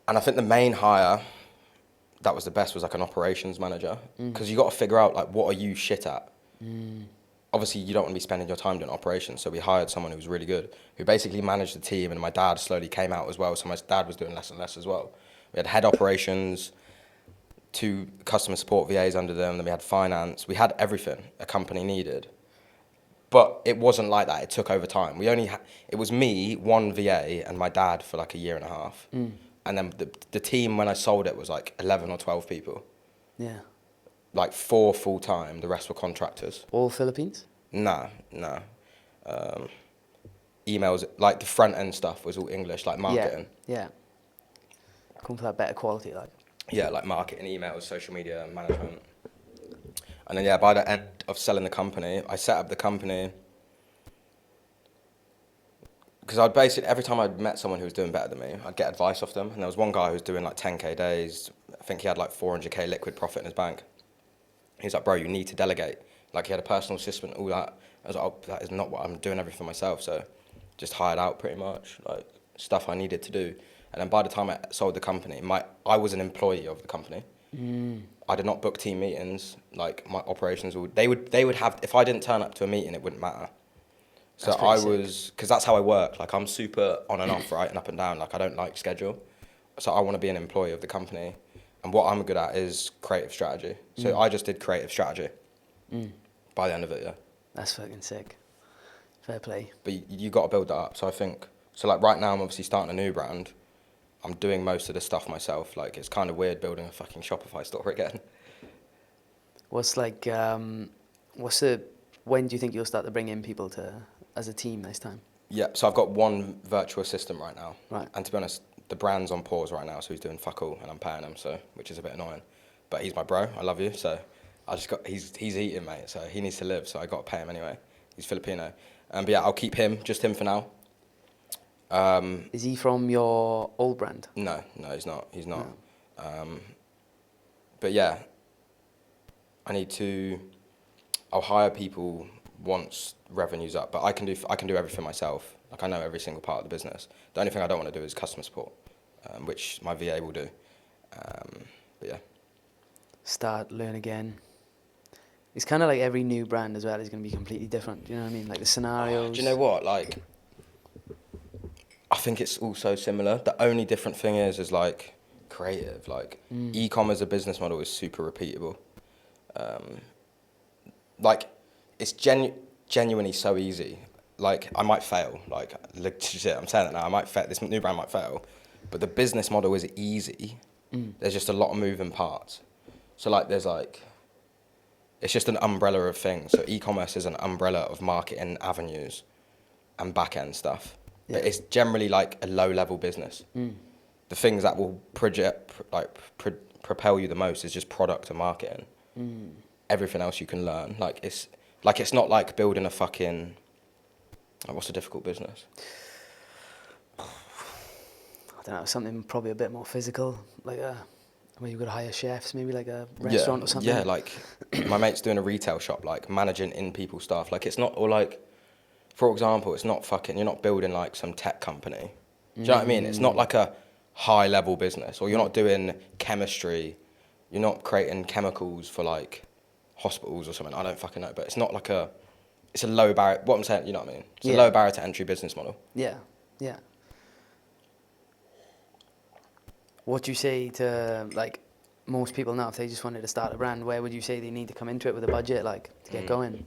And I think the main hire that was the best was like an operations manager. Because you got to figure out like what are you shit at? Obviously, you don't want to be spending your time doing operations. So we hired someone who was really good, who basically managed the team. And my dad slowly came out as well. So my dad was doing less and less as well. We had head operations, 2 customer support VAs under them. Then we had finance. We had everything a company needed. But it wasn't like that. It took over time. It was me, 1 VA, and my dad for like a year and a half. And then the team, when I sold it, was like 11 or 12 people. Yeah. Like 4 full-time, the rest were contractors. All Philippines? No. Emails, like the front-end stuff was all English, like marketing. Yeah. Come for that better quality, like. Yeah, like marketing, emails, social media, management. And then, yeah, by the end of selling the company, I set up the company because I'd basically, every time I'd met someone who was doing better than me, I'd get advice off them. And there was one guy who was doing like 10K days. I think he had like 400K liquid profit in his bank. He's like, bro, you need to delegate. Like, he had a personal assistant, all that. I was like, oh, that is not what I'm doing, everything myself. So just hired out pretty much, like stuff I needed to do. And then by the time I sold the company, I was an employee of the company. I did not book team meetings. Like, my operations they would have, if I didn't turn up to a meeting, it wouldn't matter. So because that's how I work. Like, I'm super on and off, right, and up and down. Like, I don't like schedule. So I want to be an employee of the company. And what I'm good at is creative strategy. So I just did creative strategy by the end of it, yeah. That's fucking sick. Fair play. But you got to build that up. So I think, so like right now I'm obviously starting a new brand. I'm doing most of the stuff myself. Like, it's kind of weird building a fucking Shopify store again. What's like, When do you think you'll start to bring in people as a team this time? Yeah, so I've got one virtual assistant right now. Right. And to be honest, the brand's on pause right now, so he's doing fuck all, and I'm paying him, so which is a bit annoying. But he's my bro. I love you. So he's eating, mate. So he needs to live. So I got to pay him anyway. He's Filipino. But yeah, I'll keep just him for now. Is he from your old brand? No, he's not. He's not. No. But yeah, I'll hire people once revenue's up. But I can do everything myself. Like I know every single part of the business. The only thing I don't want to do is customer support, which my VA will do. But yeah. Learn again. It's kind of like every new brand as well is going to be completely different. Do you know what I mean? Like the scenarios. Do you know what? Like, I think it's all so similar. The only different thing is like creative. Like, Ecom as a business model is super repeatable. Like, it's genuinely so easy. Like, I might fail. Like, shit, I'm saying it now. I might fail. This new brand might fail, but the business model is easy. There's just a lot of moving parts. So like, it's just an umbrella of things. So e-commerce is an umbrella of marketing avenues and back-end stuff. Yeah. But it's generally like a low-level business. The things that will propel you the most is just product and marketing. Everything else you can learn. It's not like building a fucking... what's a difficult business? I don't know, something probably a bit more physical, like where you've got to hire chefs, maybe like a restaurant or something. Yeah, like my mate's doing a retail shop, like managing in people staff. Like it's not, or like, for example, it's not fucking, you're not building like some tech company. Do you know what I mean? It's not like a high level business, or you're not doing chemistry. You're not creating chemicals for like hospitals or something. I don't fucking know, but it's not like it's a low barrier. What I'm saying, you know what I mean? It's a low barrier to entry business model. Yeah, yeah. What do you say to like most people now if they just wanted to start a brand? Where would you say they need to come into it with a budget, like to get going?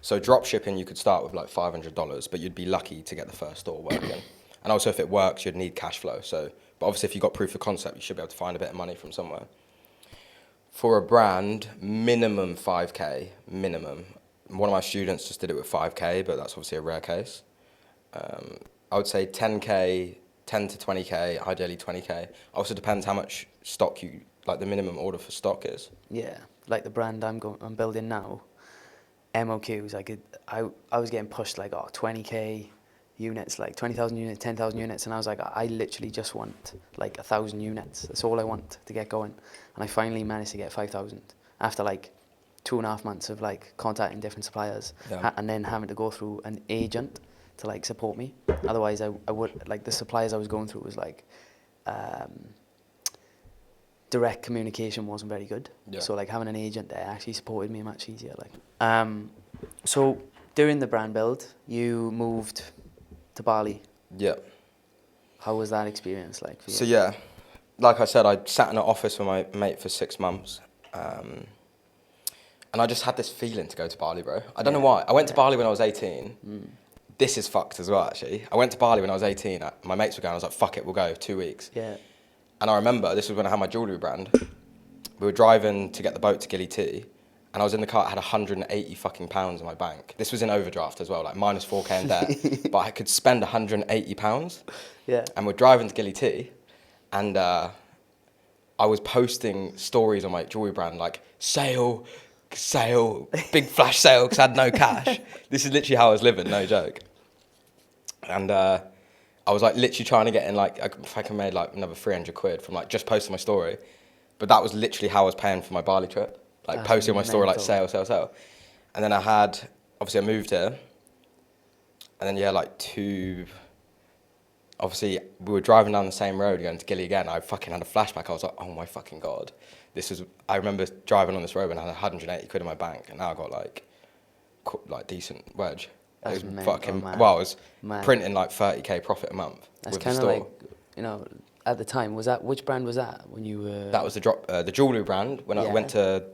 So dropshipping, you could start with like $500, but you'd be lucky to get the first store working. And also, if it works, you'd need cash flow. So, but obviously, if you got proof of concept, you should be able to find a bit of money from somewhere. For a brand, minimum 5K, minimum. One of my students just did it with 5K, but that's obviously a rare case. I would say 10K, 10 to 20K, ideally 20K. Also depends how much stock like the minimum order for stock is. Yeah, like the brand I'm building now, MOQs, I was getting pushed like 20K units, like 20,000 units, 10,000 units, and I was like, I literally just want like 1,000 units. That's all I want to get going. And I finally managed to get 5,000 after like 2.5 months of like contacting different suppliers and then having to go through an agent to like support me. Otherwise I would, like the suppliers I was going through was like direct communication wasn't very good. Yeah. So like having an agent there actually supported me much easier. Like so during the brand build you moved to Bali. Yeah. How was that experience like for you? So yeah, like I said, I sat in an office with my mate for 6 months. And I just had this feeling to go to Bali, bro. I don't know why. I went to Bali when I was 18. This is fucked as well, actually. I went to Bali when I was 18. My mates were going. I was like, fuck it, we'll go. 2 weeks. Yeah. And I remember, this was when I had my jewellery brand. We were driving to get the boat to Gili T. And I was in the car, I had 180 fucking pounds in my bank. This was in overdraft as well, like minus 4K in debt. But I could spend 180 pounds. Yeah. And we're driving to Gili T. And I was posting stories on my jewellery brand, like, sale, big flash sale, because I had no cash. This is literally how I was living, no joke. And I was like literally trying to get in, like, if I can made like another 300 quid from like just posting my story. But that was literally how I was paying for my Bali trip. Like posting my story, like sale. And then obviously I moved here. And then obviously we were driving down the same road going to Gili again. I fucking had a flashback. I was like, oh my fucking God. I remember driving on this road and I had 180 quid in my bank. And now I got like decent wedge. That's it was mental, fucking, man. well, I was Man. printing like 30K profit a month. That's with the kind of store. like, you know, at the time, which brand was that when you were? That was the jewellery brand when I went to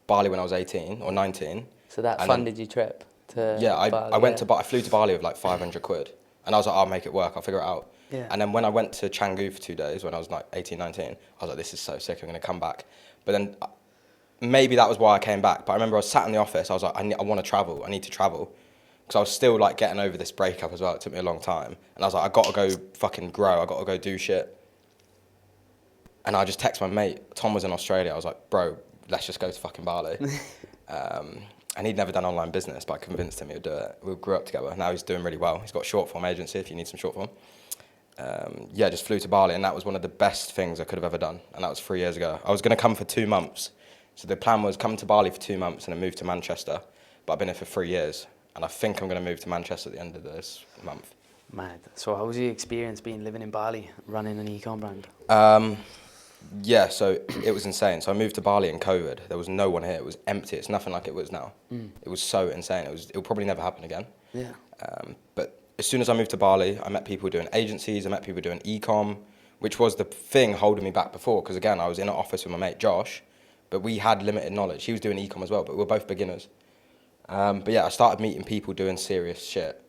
Bali when I was 18 or 19. So that funded your trip to Bali? I flew to Bali with like 500 quid. And I was like, I'll make it work, I'll figure it out. Yeah. And then when I went to Canggu for 2 days, when I was like 18, 19, I was like, this is so sick, I'm going to come back. But then maybe that was why I came back. But I remember I was sat in the office. I was like, I want to travel. I need to travel. Because I was still like getting over this breakup as well. It took me a long time. And I was like, I got to go fucking grow. I got to go do shit. And I just texted my mate. Tom was in Australia. I was like, bro, let's just go to fucking Bali. And he'd never done online business, but I convinced him he would do it. We grew up together. Now he's doing really well. He's got a short form agency if you need some short form. Yeah, just flew to Bali, and that was one of the best things I could have ever done. And that was 3 years ago. I was going to come for 2 months. So the plan was come to Bali for 2 months and then move to Manchester. But I've been here for 3 years, and I think I'm going to move to Manchester at the end of this month. Mad. So how was your experience living in Bali, running an ecom brand? Yeah, so it was insane. So I moved to Bali in COVID. There was no one here. It was empty. It's nothing like it was now. It was so insane. It will probably never happen again. Yeah. But as soon as I moved to Bali, I met people doing agencies. I met people doing ecom, which was the thing holding me back before. Because again, I was in an office with my mate Josh, but we had limited knowledge. He was doing ecom as well, but we were both beginners. But yeah, I started meeting people doing serious shit,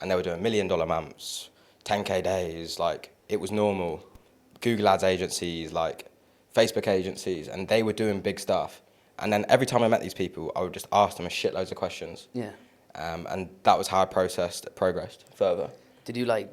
and they were doing $1 million months, 10K days. Like it was normal. Google Ads agencies, like Facebook agencies, and they were doing big stuff. And then every time I met these people, I would just ask them a shitloads of questions. Yeah. And that was how I progressed further. Did you like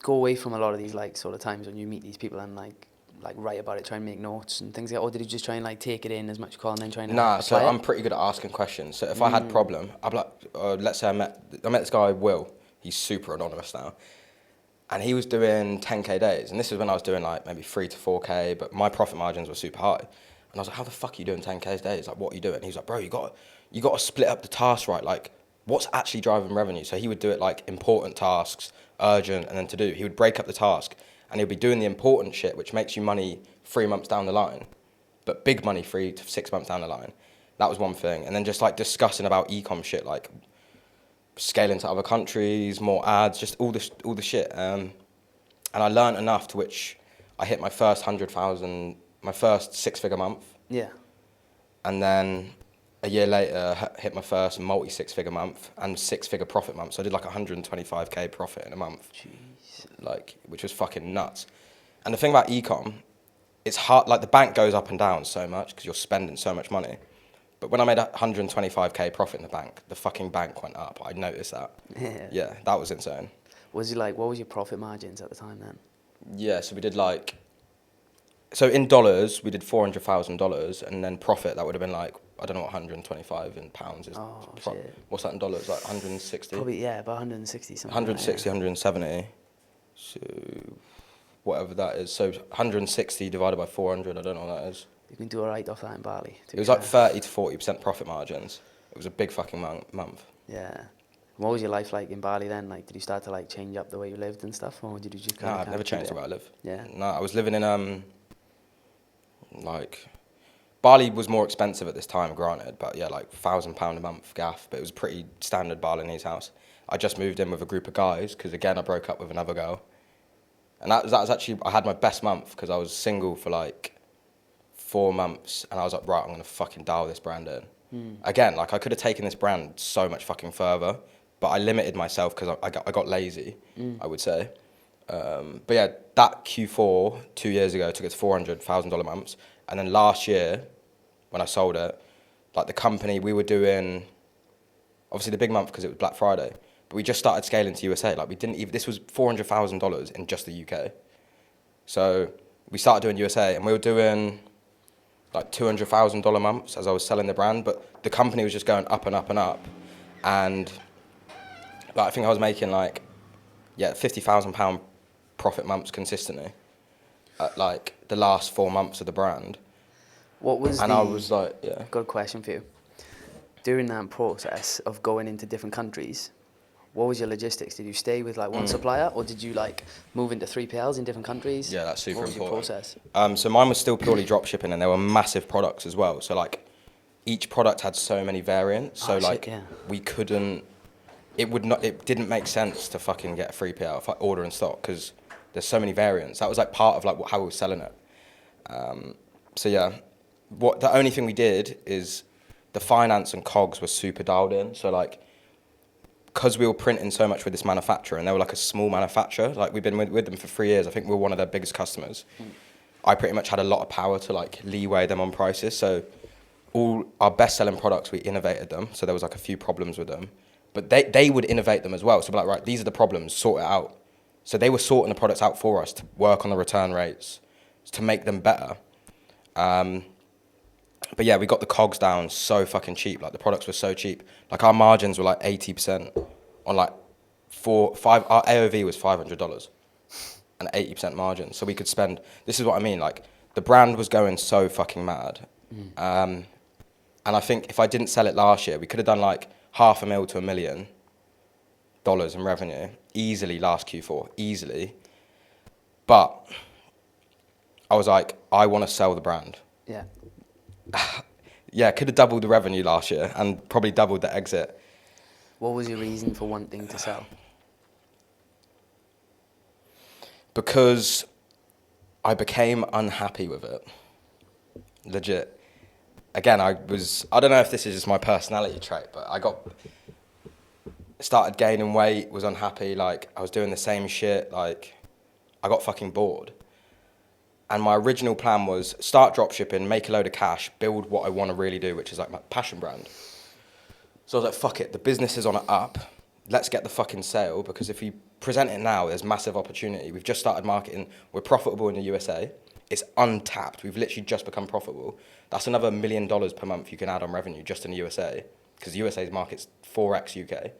go away from a lot of these like sort of times when you meet these people and like write about it, try and make notes and things like that, or did you just try and like take it in as much as you can and then try and Nah, so apply it? I'm pretty good at asking questions. So if I had a problem, I'd be like, let's say I met this guy Will. He's super anonymous now. And he was doing 10K days. And this is when I was doing like maybe 3 to 4K, but my profit margins were super high. And I was like, how the fuck are you doing 10K days? Like, what are you doing? And he was like, bro, you got to split up the tasks right. Like, what's actually driving revenue? So he would do it like important tasks, urgent, and then to do. He would break up the task, and he'd be doing the important shit, which makes you money 3 months down the line, but big money 3 to 6 months down the line. That was one thing. And then just like discussing about ecom shit, like scaling to other countries, more ads, just all the shit. And I learned enough to which I hit my first 100,000, my first 6-figure month. Yeah. And then a year later, hit my first multi-6-figure month and 6-figure profit month. So I did like 125K profit in a month. Jeez. Like, which was fucking nuts. And the thing about ecom, it's hard, like the bank goes up and down so much because you're spending so much money. But when I made 125K profit in the bank, the fucking bank went up. I noticed that. Yeah. Yeah, that was insane. Was you like, what was your profit margins at the time then? Yeah, so we did like, so in dollars, we did $400,000, and then profit, that would have been like, I don't know what 125 in pounds is. Oh, shit. What's that in dollars? Like 160? Probably, yeah, about 160 something. 160, 170. So whatever that is. So 160 divided by 400, I don't know what that is. You can do all right off that in Bali. It was like 30 to 40% profit margins. It was a big fucking month. Yeah. What was your life like in Bali then? Like, did you start to like change up the way you lived and stuff, or did you just No, I've never changed the way I live. Yeah. No, I was living in like Bali was more expensive at this time, granted, but yeah, like £1,000 a month gaff. But it was a pretty standard Balinese house. I just moved in with a group of guys because again I broke up with another girl, and that was actually I had my best month because I was single for like 4 months, and I was like, right, I'm gonna fucking dial this brand in. Again, like I could have taken this brand so much fucking further, but I limited myself because I got lazy, I would say. But yeah, that Q4 2 years ago took it to $400,000 months, and then last year, when I sold it, like the company we were doing, obviously the big month because it was Black Friday, but we just started scaling to USA. Like we didn't even, this was $400,000 in just the UK. So we started doing USA, and we were doing like $200,000 months as I was selling the brand, but the company was just going up and up and up, and like I think I was making like £50,000 profit months consistently at like the last 4 months of the brand. What was I was like, yeah. Good question for you. During that process of going into different countries, what was your logistics? Did you stay with like one supplier, or did you like move into 3PLs in different countries? Yeah, that's super what was important. Your process? So mine was still purely dropshipping, and there were massive products as well. So like each product had so many variants. So like we couldn't. It didn't make sense to fucking get a 3PL if I order in stock because there's so many variants. That was like part of like how we were selling it. So yeah, the only thing we did is the finance and cogs were super dialed in. So like, because we were printing so much with this manufacturer, and they were like a small manufacturer, like we've been with them for 3 years. I think we were one of their biggest customers. I pretty much had a lot of power to like leeway them on prices. So all our best selling products, we innovated them. So there was like a few problems with them, but they would innovate them as well. So be like, right, these are the problems, sort it out. So they were sorting the products out for us to work on the return rates, to make them better. But yeah, we got the COGS down so fucking cheap. Like the products were so cheap. Like our margins were like 80% on like our AOV was $500 and 80% margin. So we could spend, this is what I mean, like the brand was going so fucking mad. And I think if I didn't sell it last year, we could have done like $500,000 to $1 million in revenue easily last Q4, easily. But I was like, I want to sell the brand. Yeah. Yeah, could have doubled the revenue last year and probably doubled the exit. What was your reason for wanting to sell? Because I became unhappy with it. Legit. Again, I don't know if this is just my personality trait, but started gaining weight, was unhappy, like I was doing the same shit, like I got fucking bored. And my original plan was start dropshipping, make a load of cash, build what I want to really do, which is like my passion brand. So I was like, fuck it, the business is on an up. Let's get the fucking sale, because if we present it now, there's massive opportunity. We've just started marketing. We're profitable in the USA. It's untapped. We've literally just become profitable. That's another $1 million per month you can add on revenue just in the USA, because the USA's market's 4x UK.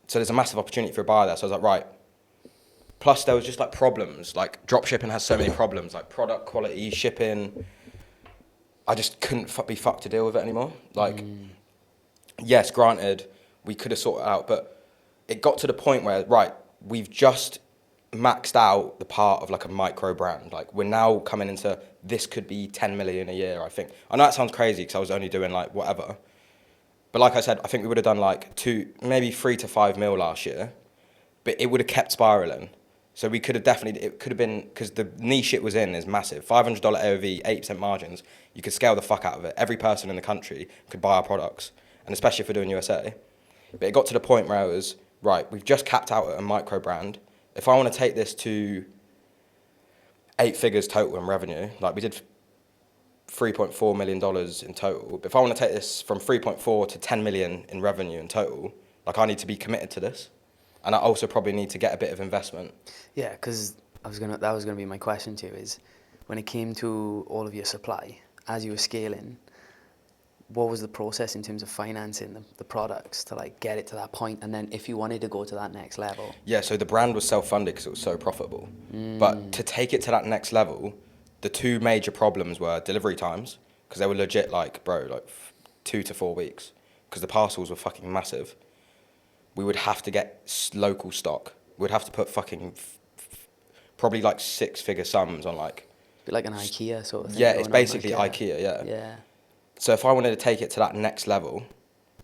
So there's a massive opportunity for a buyer there. So I was like, right. Plus there was just like problems. Like dropshipping has so many problems, like product quality, shipping. I just couldn't be fucked to deal with it anymore. Like, yes, granted, we could have sorted it out, but it got to the point where, right, we've just maxed out the part of like a micro brand. Like we're now coming into, this could be 10 million a year, I think. I know that sounds crazy because I was only doing like whatever. But like I said, I think we would have done like maybe 3 to 5 mil last year, but it would have kept spiraling. So we could have definitely, it could have been, because the niche it was in is massive. $500 AOV, 8% margins. You could scale the fuck out of it. Every person in the country could buy our products, and especially if we're doing USA. But it got to the point where I was, right, we've just capped out at a micro brand. If I want to take this to 8 figures total in revenue, like we did $3.4 million in total. But if I want to take this from 3.4 to 10 million in revenue in total, like I need to be committed to this. And I also probably need to get a bit of investment. Yeah, because that was gonna be my question to you, is when it came to all of your supply, as you were scaling, what was the process in terms of financing the products to like get it to that point? And then if you wanted to go to that next level? Yeah, so the brand was self-funded because it was so profitable. But to take it to that next level, the two major problems were delivery times, because they were legit like, bro, like 2 to 4 weeks, because the parcels were fucking massive. We would have to get local stock. We'd have to put fucking probably like 6-figure sums on like... Bit like an IKEA sort of thing. Yeah, it's basically IKEA, yeah. Yeah. So if I wanted to take it to that next level,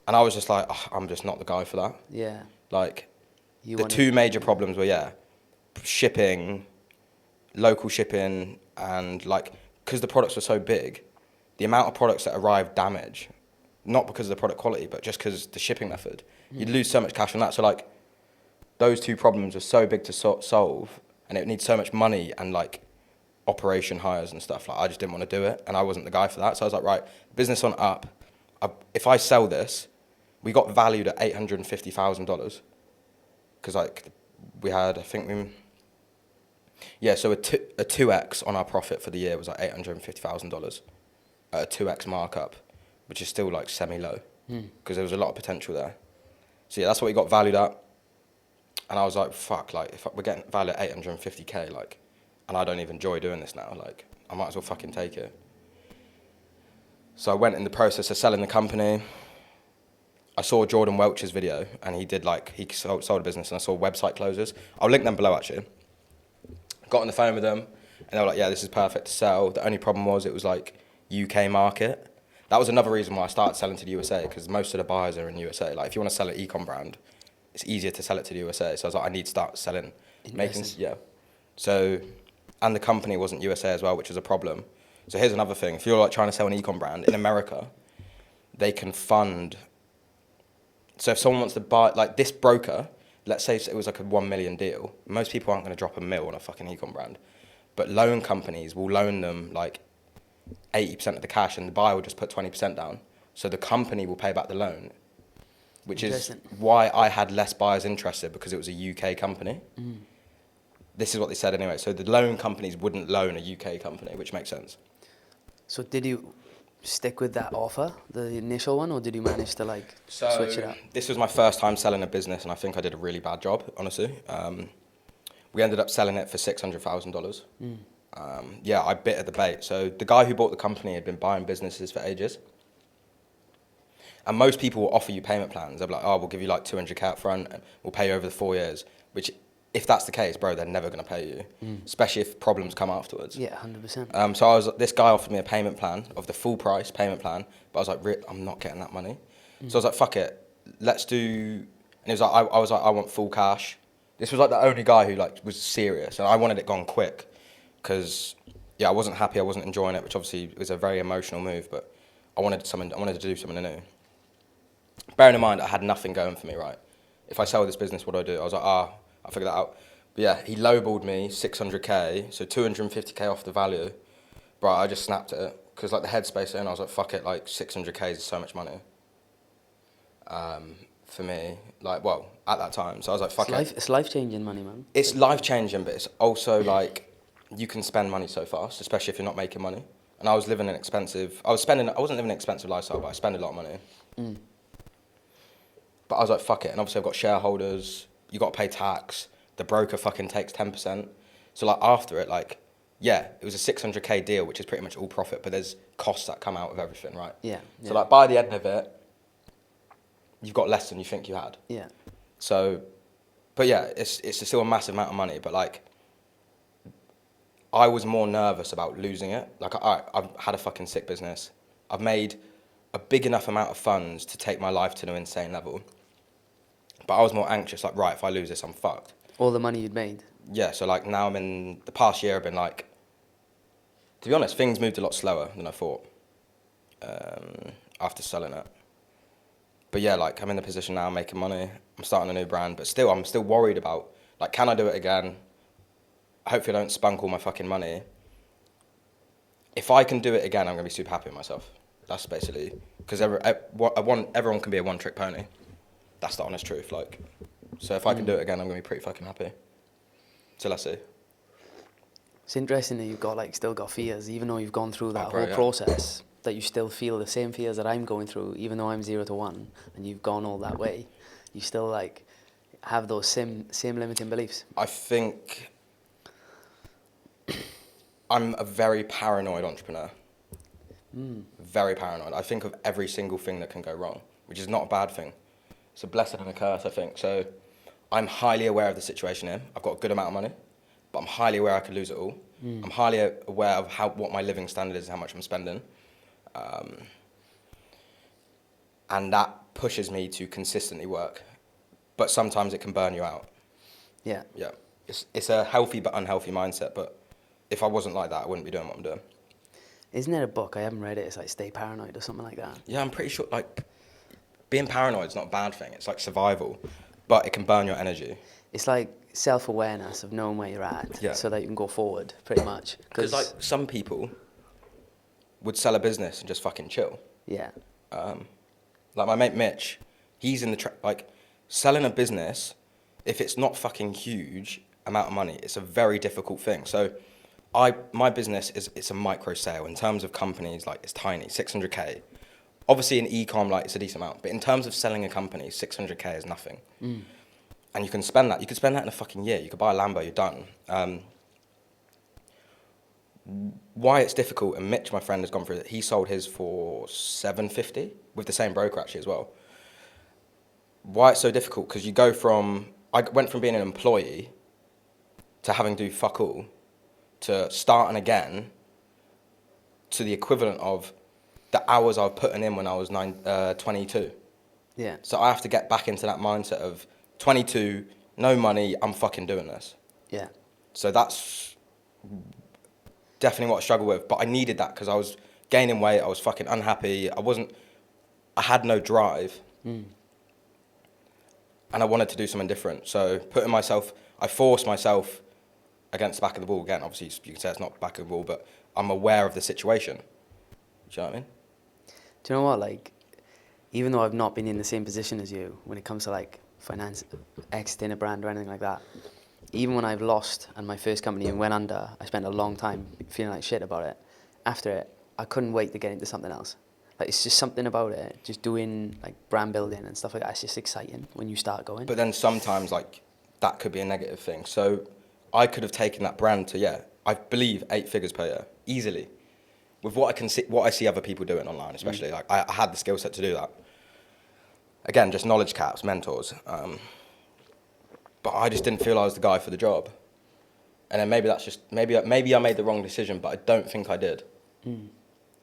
and I was just like, oh, I'm just not the guy for that. Yeah. Like, the two major problems were, yeah, shipping, local shipping, and like, because the products were so big, the amount of products that arrived damaged, not because of the product quality, but just because the shipping method. You'd lose so much cash on that. So like, those two problems were so big to solve, and it would need so much money and like operation hires and stuff. Like I just didn't want to do it, and I wasn't the guy for that. So I was like, right, business on up. If I sell this, we got valued at $850,000, because like we had, I think so a 2x on our profit for the year was like $850,000 at a 2x markup, which is still like semi-low, because there was a lot of potential there. So yeah, that's what we got valued at. And I was like, fuck, like if we're getting valued at 850K, like, and I don't even enjoy doing this now, like I might as well fucking take it. So I went in the process of selling the company. I saw Jordan Welch's video, and he sold a business, and I saw website closers. I'll link them below actually. Got on the phone with them, and they were like, yeah, this is perfect to sell. The only problem was it was like UK market. That was another reason why I started selling to the USA, because most of the buyers are in the USA. Like if you want to sell an Ecom brand, it's easier to sell it to the USA. So I was like, I need to start selling, So, and the company wasn't USA as well, which was a problem. So here's another thing. If you're like trying to sell an Ecom brand in America, they can fund. So if someone wants to buy, like this broker, let's say it was like a 1 million deal, most people aren't going to drop $1 million on a fucking Ecom brand. But loan companies will loan them like 80% of the cash, and the buyer will just put 20% down. So the company will pay back the loan, which is why I had less buyers interested, because it was a UK company. This is what they said anyway. So the loan companies wouldn't loan a UK company, which makes sense. So did you stick with that offer, the initial one, or did you manage to like switch it up? This was my first time selling a business, and I think I did a really bad job, honestly. We ended up selling it for $600,000. Yeah, I bit at the bait. So the guy who bought the company had been buying businesses for ages. And most people will offer you payment plans. They'll be like, oh, we'll give you like 200K up front, and we'll pay you over the 4 years. Which, if that's the case, bro, they're never going to pay you, especially if problems come afterwards. Yeah, 100%. So this guy offered me a payment plan of the full price payment plan, but I was like, I'm not getting that money. So I was like, fuck it, let's do. And he was like, I was like, I want full cash. This was like the only guy who like was serious, and I wanted it gone quick, because yeah, I wasn't happy, I wasn't enjoying it, which obviously was a very emotional move, but I wanted to do something new. Bearing in mind, I had nothing going for me, right? If I sell this business, what do I do? I was like, I'll figure that out. But yeah, he lowballed me 600K, so 250K off the value. Bro, I just snapped it, because like the headspace in, I was like, fuck it, like 600K is so much money. For me, like, well, at that time. So I was like, fuck it. It's life-changing money, man. It's life-changing, but it's also like, you can spend money so fast, especially if you're not making money. And I was living an expensive, I wasn't living an expensive lifestyle, but I spend a lot of money. But I was like, fuck it. And obviously I've got shareholders, you got to pay tax, the broker fucking takes 10%. So like after it, like, yeah, it was a 600K deal, which is pretty much all profit, but there's costs that come out of everything, right? Yeah. So like by the end of it, you've got less than you think you had. Yeah. So, but yeah, it's still a massive amount of money, but like, I was more nervous about losing it. Like, I've had a fucking sick business. I've made a big enough amount of funds to take my life to an insane level. But I was more anxious, like, right, if I lose this, I'm fucked. All the money you'd made? Yeah, so like now the past year I've been like, to be honest, things moved a lot slower than I thought after selling it. But yeah, like I'm in the position now, making money. I'm starting a new brand, but still, I'm still worried about, like, can I do it again? Hopefully I don't spunk all my fucking money. If I can do it again, I'm going to be super happy with myself. That's basically, because everyone can be a one-trick pony. That's the honest truth. Like, so if I can do it again, I'm going to be pretty fucking happy. So let's see. It's interesting that you've got still got fears, even though you've gone through that bro, whole process, that you still feel the same fears that I'm going through, even though I'm 0 to 1, and you've gone all that way. You still like have those same limiting beliefs. I think I'm a very paranoid entrepreneur. Very paranoid. I think of every single thing that can go wrong, which is not a bad thing. It's a blessing and a curse, I think. So I'm highly aware of the situation here. I've got a good amount of money, but I'm highly aware I could lose it all. I'm highly aware of what my living standard is and how much I'm spending. And that pushes me to consistently work. But sometimes it can burn you out. Yeah. Yeah. It's a healthy but unhealthy mindset, but if I wasn't like that, I wouldn't be doing what I'm doing. Isn't there a book, I haven't read it, it's like Stay Paranoid or something like that? Yeah, I'm pretty sure, like, being paranoid is not a bad thing. It's like survival, but it can burn your energy. It's like self-awareness of knowing where you're at, so that you can go forward, pretty much. Because like some people would sell a business and just fucking chill. Yeah. Like my mate Mitch, he's in the like selling a business. If it's not fucking huge amount of money, it's a very difficult thing. So my business it's a micro sale in terms of companies. Like, it's tiny, 600K. Obviously in Ecom, like, it's a decent amount, but in terms of selling a company, 600K is nothing. And you can spend that. You could spend that in a fucking year. You could buy a Lambo. You're done. Why it's difficult, and Mitch, my friend, has gone through it. He sold his for 750 with the same broker actually as well. Why it's so difficult? Because I went from being an employee to having to do fuck all, to starting again, to the equivalent of the hours I was putting in when I was 22. Yeah. So I have to get back into that mindset of 22, no money, I'm fucking doing this. Yeah. So that's definitely what I struggle with. But I needed that because I was gaining weight, I was fucking unhappy, I had no drive. And I wanted to do something different. So I forced myself against the back of the ball. Again, obviously you can say it's not back of the ball, but I'm aware of the situation. Do you know what I mean? Do you know what, like, even though I've not been in the same position as you when it comes to like finance, exiting a brand or anything like that, even when I've lost and my first company and went under, I spent a long time feeling like shit about it. After it, I couldn't wait to get into something else. Like, it's just something about it, just doing like brand building and stuff like that. It's just exciting when you start going. But then sometimes like that could be a negative thing. So I could have taken that brand to, I believe 8 figures per year easily. With what I can see, what I see other people doing online, especially, like I had the skill set to do that. Again, just knowledge caps, mentors. But I just didn't feel I was the guy for the job. And then maybe that's just, maybe I made the wrong decision, but I don't think I did.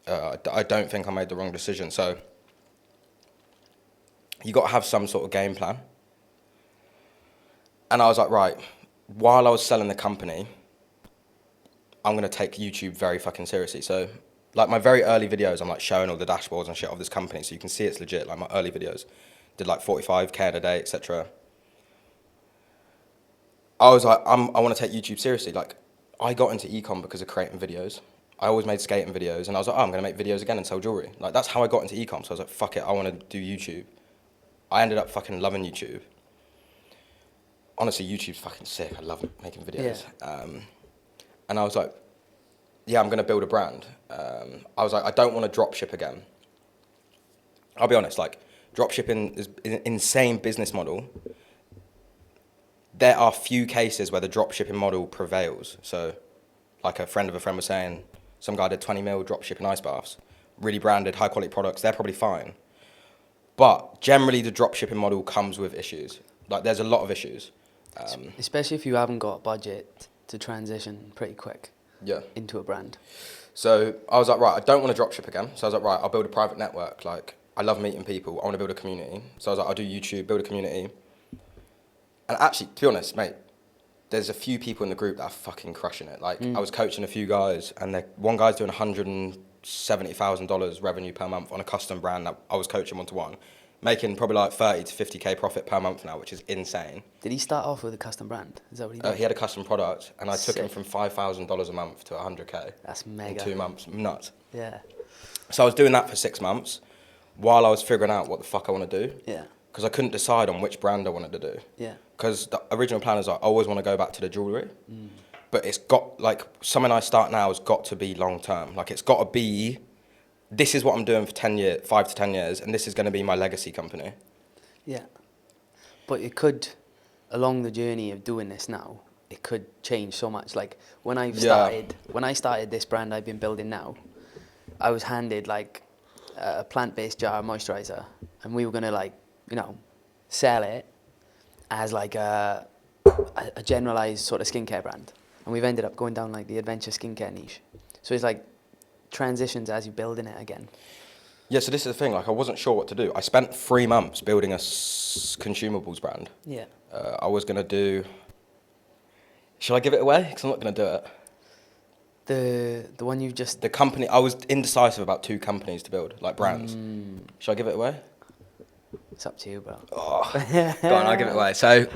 I don't think I made the wrong decision. So you got to have some sort of game plan. And I was like, right, while I was selling the company, I'm going to take YouTube very fucking seriously. So like my very early videos, I'm like showing all the dashboards and shit of this company. So you can see it's legit. Like my early videos did like 45K in a day, etc. I was like, I want to take YouTube seriously. Like, I got into Ecom because of creating videos. I always made skating videos, and I was like, I'm going to make videos again and sell jewelry. Like, that's how I got into Ecom. So I was like, fuck it, I want to do YouTube. I ended up fucking loving YouTube. Honestly, YouTube's fucking sick. I love making videos. Yeah. And I was like, yeah, I'm going to build a brand. I was like, I don't want to drop ship again. I'll be honest, like, drop shipping is an insane business model. There are few cases where the drop shipping model prevails. So, like a friend of a friend was saying, some guy did 20 mil drop shipping ice baths, really branded, high quality products, they're probably fine. But generally the drop shipping model comes with issues. Like, there's a lot of issues. Especially if you haven't got a budget to transition pretty quick into a brand. So I was like, right, I don't want to drop ship again. So I was like, right, I'll build a private network. Like, I love meeting people. I want to build a community. So I was like, I'll do YouTube, build a community. And actually, to be honest, mate, there's a few people in the group that are fucking crushing it. Like, I was coaching a few guys, and one guy's doing $170,000 revenue per month on a custom brand that I was coaching one-to-one, making probably like 30 to 50K profit per month now, which is insane. Did he start off with a custom brand? Is that what he did? He had a custom product, and I took him Sick. from $5,000 a month to 100K. That's mega. In 2 months. Nuts. Yeah. So I was doing that for 6 months while I was figuring out what the fuck I want to do. Yeah. Because I couldn't decide on which brand I wanted to do. Yeah. Because the original plan is like, I always want to go back to the jewellery. But it's got, like, something I start now has got to be long term. Like, it's got to be, this is what I'm doing for 10 years, 5 to 10 years, and this is going to be my legacy company. Yeah. But it could, along the journey of doing this now, it could change so much. Like, when I started this brand I've been building now, I was handed like a plant-based jar of moisturizer, and we were gonna, like, you know, sell it as like a generalized sort of skincare brand, and we've ended up going down like the adventure skincare niche. So it's like transitions as you're building it again. Yeah, so this is the thing, like, I wasn't sure what to do. I spent 3 months building a consumables brand. Yeah. I was going to do, shall I give it away? Because I'm not going to do it. The one you've just... The company, I was indecisive about 2 companies to build, like brands. Shall I give it away? It's up to you, bro. Oh, go on, I'll give it away. So,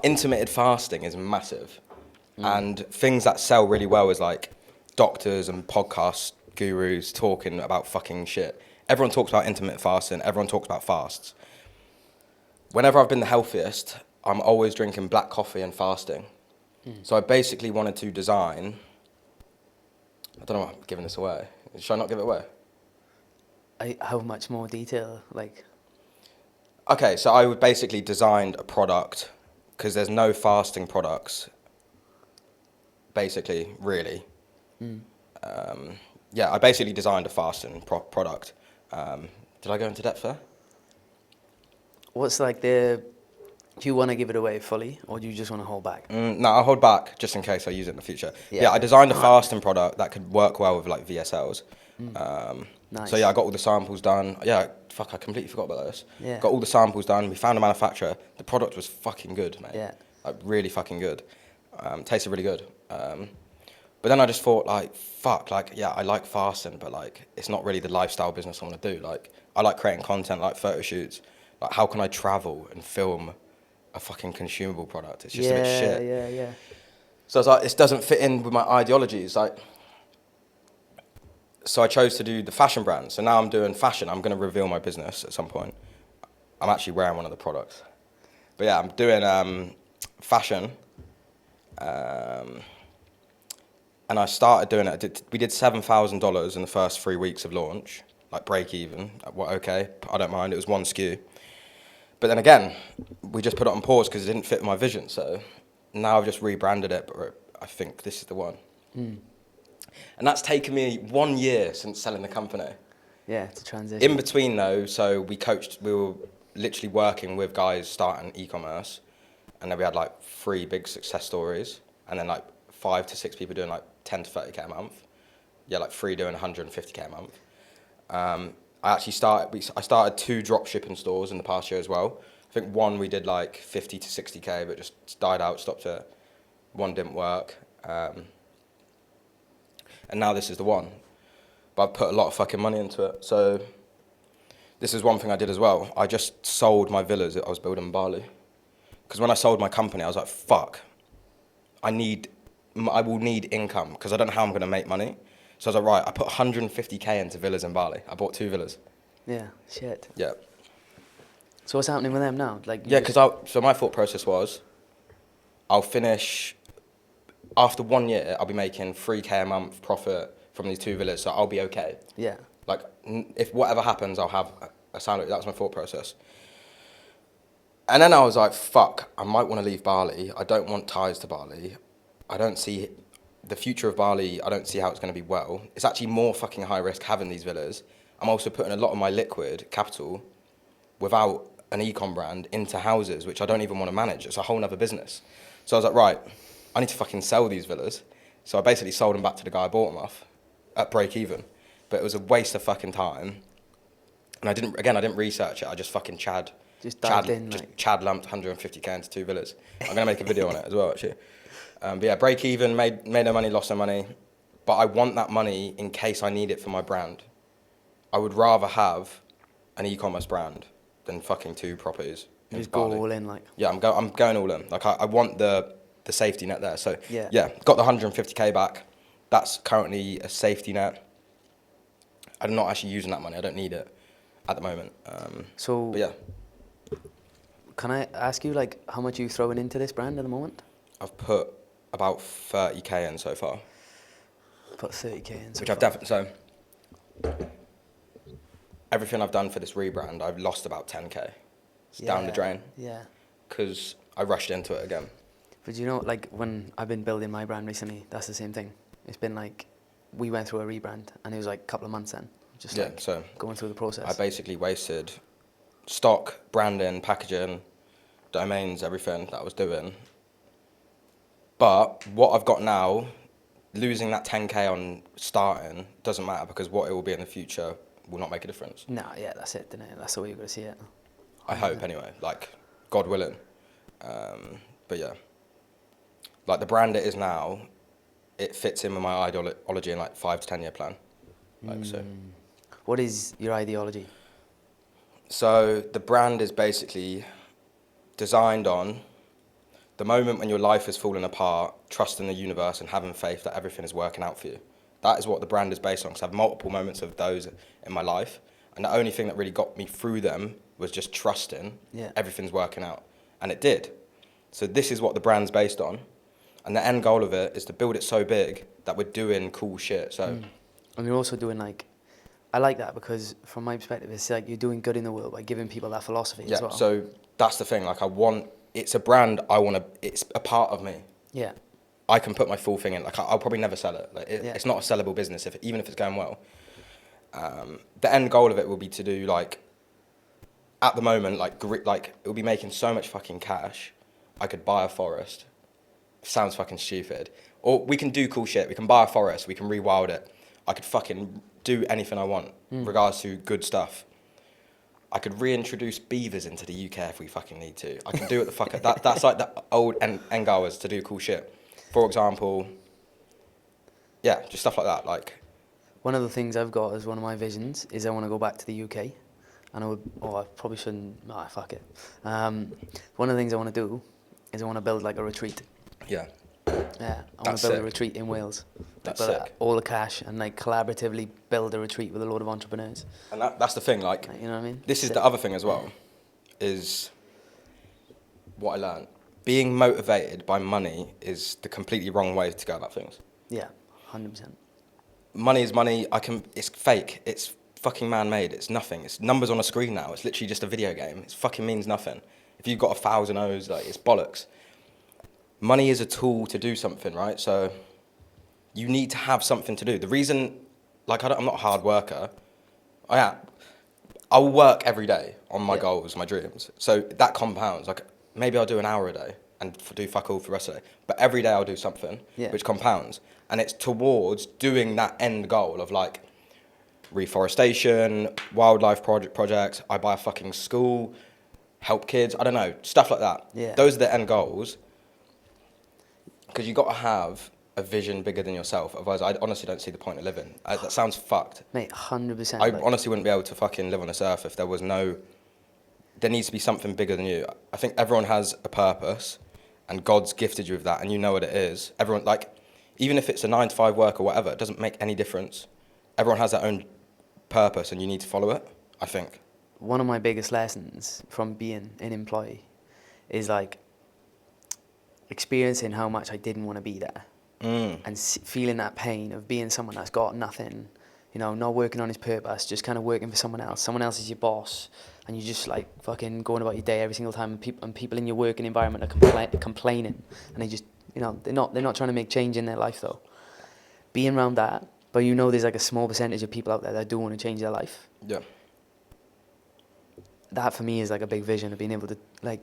intermittent fasting is massive. And things that sell really well is like doctors and podcast gurus talking about fucking shit. Everyone talks about intermittent fasting. Everyone talks about fasts. Whenever I've been the healthiest, I'm always drinking black coffee and fasting. So I basically wanted to design... I don't know why I'm giving this away. Should I not give it away? How much more detail, like... Okay, so I would basically designed a product, because there's no fasting products, basically, really. Yeah, I basically designed a fasting product. Did I go into depth there? What's like the... Do you want to give it away fully, or do you just want to hold back? No, I'll hold back just in case I use it in the future. Yeah. Yeah, I designed a fasting product that could work well with like VSLs. Nice. So yeah, I got all the samples done. Yeah, fuck, I completely forgot about this. Yeah. Got all the samples done. We found a manufacturer. The product was fucking good, mate. Yeah. Like, really fucking good. Tasted really good. But then I just thought, like, fuck, like, yeah, I like fasting, but like, it's not really the lifestyle business I want to do. Like, I like creating content, like photo shoots. Like, how can I travel and film a fucking consumable product. It's just a bit shit. Yeah. So I was like, this doesn't fit in with my ideologies. Like, so I chose to do the fashion brand. So now I'm doing fashion. I'm going to reveal my business at some point. I'm actually wearing one of the products. But yeah, I'm doing fashion. And I started doing it. We did $7,000 in the first 3 weeks of launch, like break even. Well, okay, I don't mind. It was one SKU. But then again, we just put it on pause because it didn't fit my vision. So now I've just rebranded it, but I think this is the one. And that's taken me 1 year since selling the company. Yeah, it's a transition. In between though, so we were literally working with guys starting e-commerce, and then we had like 3 big success stories, and then like 5 to 6 people doing like 10 to 30K a month. Yeah, like 3 doing 150K a month. I started 2 dropshipping stores in the past year as well. I think one we did like 50 to 60K, but just died out, stopped it. One didn't work. And now this is the one. But I've put a lot of fucking money into it. So this is one thing I did as well. I just sold my villas that I was building in Bali. Because when I sold my company, I was like, fuck, I will need income because I don't know how I'm going to make money. So I was like, right, I put 150K into villas in Bali. I bought 2 villas. Yeah, shit. Yeah. So what's happening with them now? Like, Yeah, so my thought process was, I'll finish, after 1 year, I'll be making 3K a month profit from these 2 villas, so I'll be okay. Yeah. Like, if whatever happens, I'll have a salary. That was my thought process. And then I was like, fuck, I might want to leave Bali. I don't want ties to Bali. I don't see the future of Bali. I don't see how it's going to be well. It's actually more fucking high risk having these villas. I'm also putting a lot of my liquid capital without an ecom brand into houses, which I don't even want to manage. It's a whole nother business. So I was like, right, I need to fucking sell these villas. So I basically sold them back to the guy I bought them off at break even. But it was a waste of fucking time. And I didn't research it. I just fucking Chad lumped 150K into 2 villas. I'm going to make a video on it as well, actually. But yeah, break even, made no money, lost no money. But I want that money in case I need it for my brand. I would rather have an e-commerce brand than fucking 2 properties. Just go all in, like. Yeah, I'm going all in. Like I want the safety net there. So yeah, got the 150K back. That's currently a safety net. I'm not actually using that money. I don't need it at the moment. But yeah. Can I ask you, like, how much you throwing into this brand at the moment? I've put about 30K in so far. Put 30K in so Which far. I've definitely, so everything I've done for this rebrand, I've lost about 10K. It's down the drain. Yeah. Because I rushed into it again. But you know, like, when I've been building my brand recently, that's the same thing. It's been like, we went through a rebrand, and it was like a couple of months then. Just so going through the process. I basically wasted stock, branding, packaging, domains, everything that I was doing. But what I've got now, losing that 10K on starting doesn't matter because what it will be in the future will not make a difference. No, yeah, that's it, isn't it? That's the way you're going to see it. I hope anyway, like, God willing. But yeah, like the brand it is now, it fits in with my ideology in like 5 to 10 year plan. Like so. What is your ideology? So the brand is basically designed on the moment when your life is falling apart, trusting the universe and having faith that everything is working out for you. That is what the brand is based on. Because I have multiple moments of those in my life, and the only thing that really got me through them was just trusting everything's working out, and it did. So this is what the brand's based on, and the end goal of it is to build it so big that we're doing cool shit. So, and you're also doing like, I like that because from my perspective, it's like you're doing good in the world by giving people that philosophy as well. So that's the thing. Like it's a brand it's a part of me. Yeah. I can put my full thing in. Like I'll probably never sell it. Like it's not a sellable business even if it's going well. The end goal of it will be to do like, at the moment, like it will be making so much fucking cash. I could buy a forest. Sounds fucking stupid. Or we can do cool shit. We can buy a forest. We can rewild it. I could fucking do anything I want, regards to good stuff. I could reintroduce beavers into the UK if we fucking need to. I can do it the fuck. That's like the old end goal is to do cool shit. For example, yeah, just stuff like that. Like one of the things I've got as one of my visions is I want to go back to the UK. and I probably shouldn't. Nah, fuck it. One of the things I want to do is I want to build like a retreat. Yeah. Yeah, I want That's to build sick. a retreat in Wales. That's Like, sick. all the cash and like collaboratively build a retreat with a load of entrepreneurs. And that's the thing, like, You know what I mean? this is the other thing as well, is what I learned. Being motivated by money is the completely wrong way to go about things. Yeah, 100%. Money is money. It's fake. It's fucking man-made. It's nothing. It's numbers on a screen now. It's literally just a video game. It fucking means nothing. If you've got 1,000 O's, like, it's bollocks. Money is a tool to do something, right? So you need to have something to do. The reason, like, I'm not a hard worker. I'll work every day on my goals, my dreams. So that compounds. Like, maybe I'll do an hour a day and do fuck all for the rest of the day. But every day I'll do something, which compounds. And it's towards doing that end goal of, like, reforestation, wildlife projects. I buy a fucking school, help kids. I don't know, stuff like that. Yeah. Those are the end goals. Because you've got to have a vision bigger than yourself. Otherwise, I honestly don't see the point of living. That sounds fucked. Mate, 100%. I honestly wouldn't be able to fucking live on this earth if there was no... There needs to be something bigger than you. I think everyone has a purpose, and God's gifted you with that, and you know what it is. Everyone, like, even if it's a 9-to-5 work or whatever, it doesn't make any difference. Everyone has their own purpose, and you need to follow it, I think. One of my biggest lessons from being an employee is, like, experiencing how much I didn't want to be there. And feeling that pain of being someone that's got nothing, you know, not working on his purpose, just kind of working for someone else. Someone else is your boss, and you're just like fucking going about your day every single time, and people in your working environment are complaining, and they just, you know, they're not trying to make change in their life though. Being around that, but you know, there's like a small percentage of people out there that do want to change their life. Yeah. That for me is like a big vision of being able to like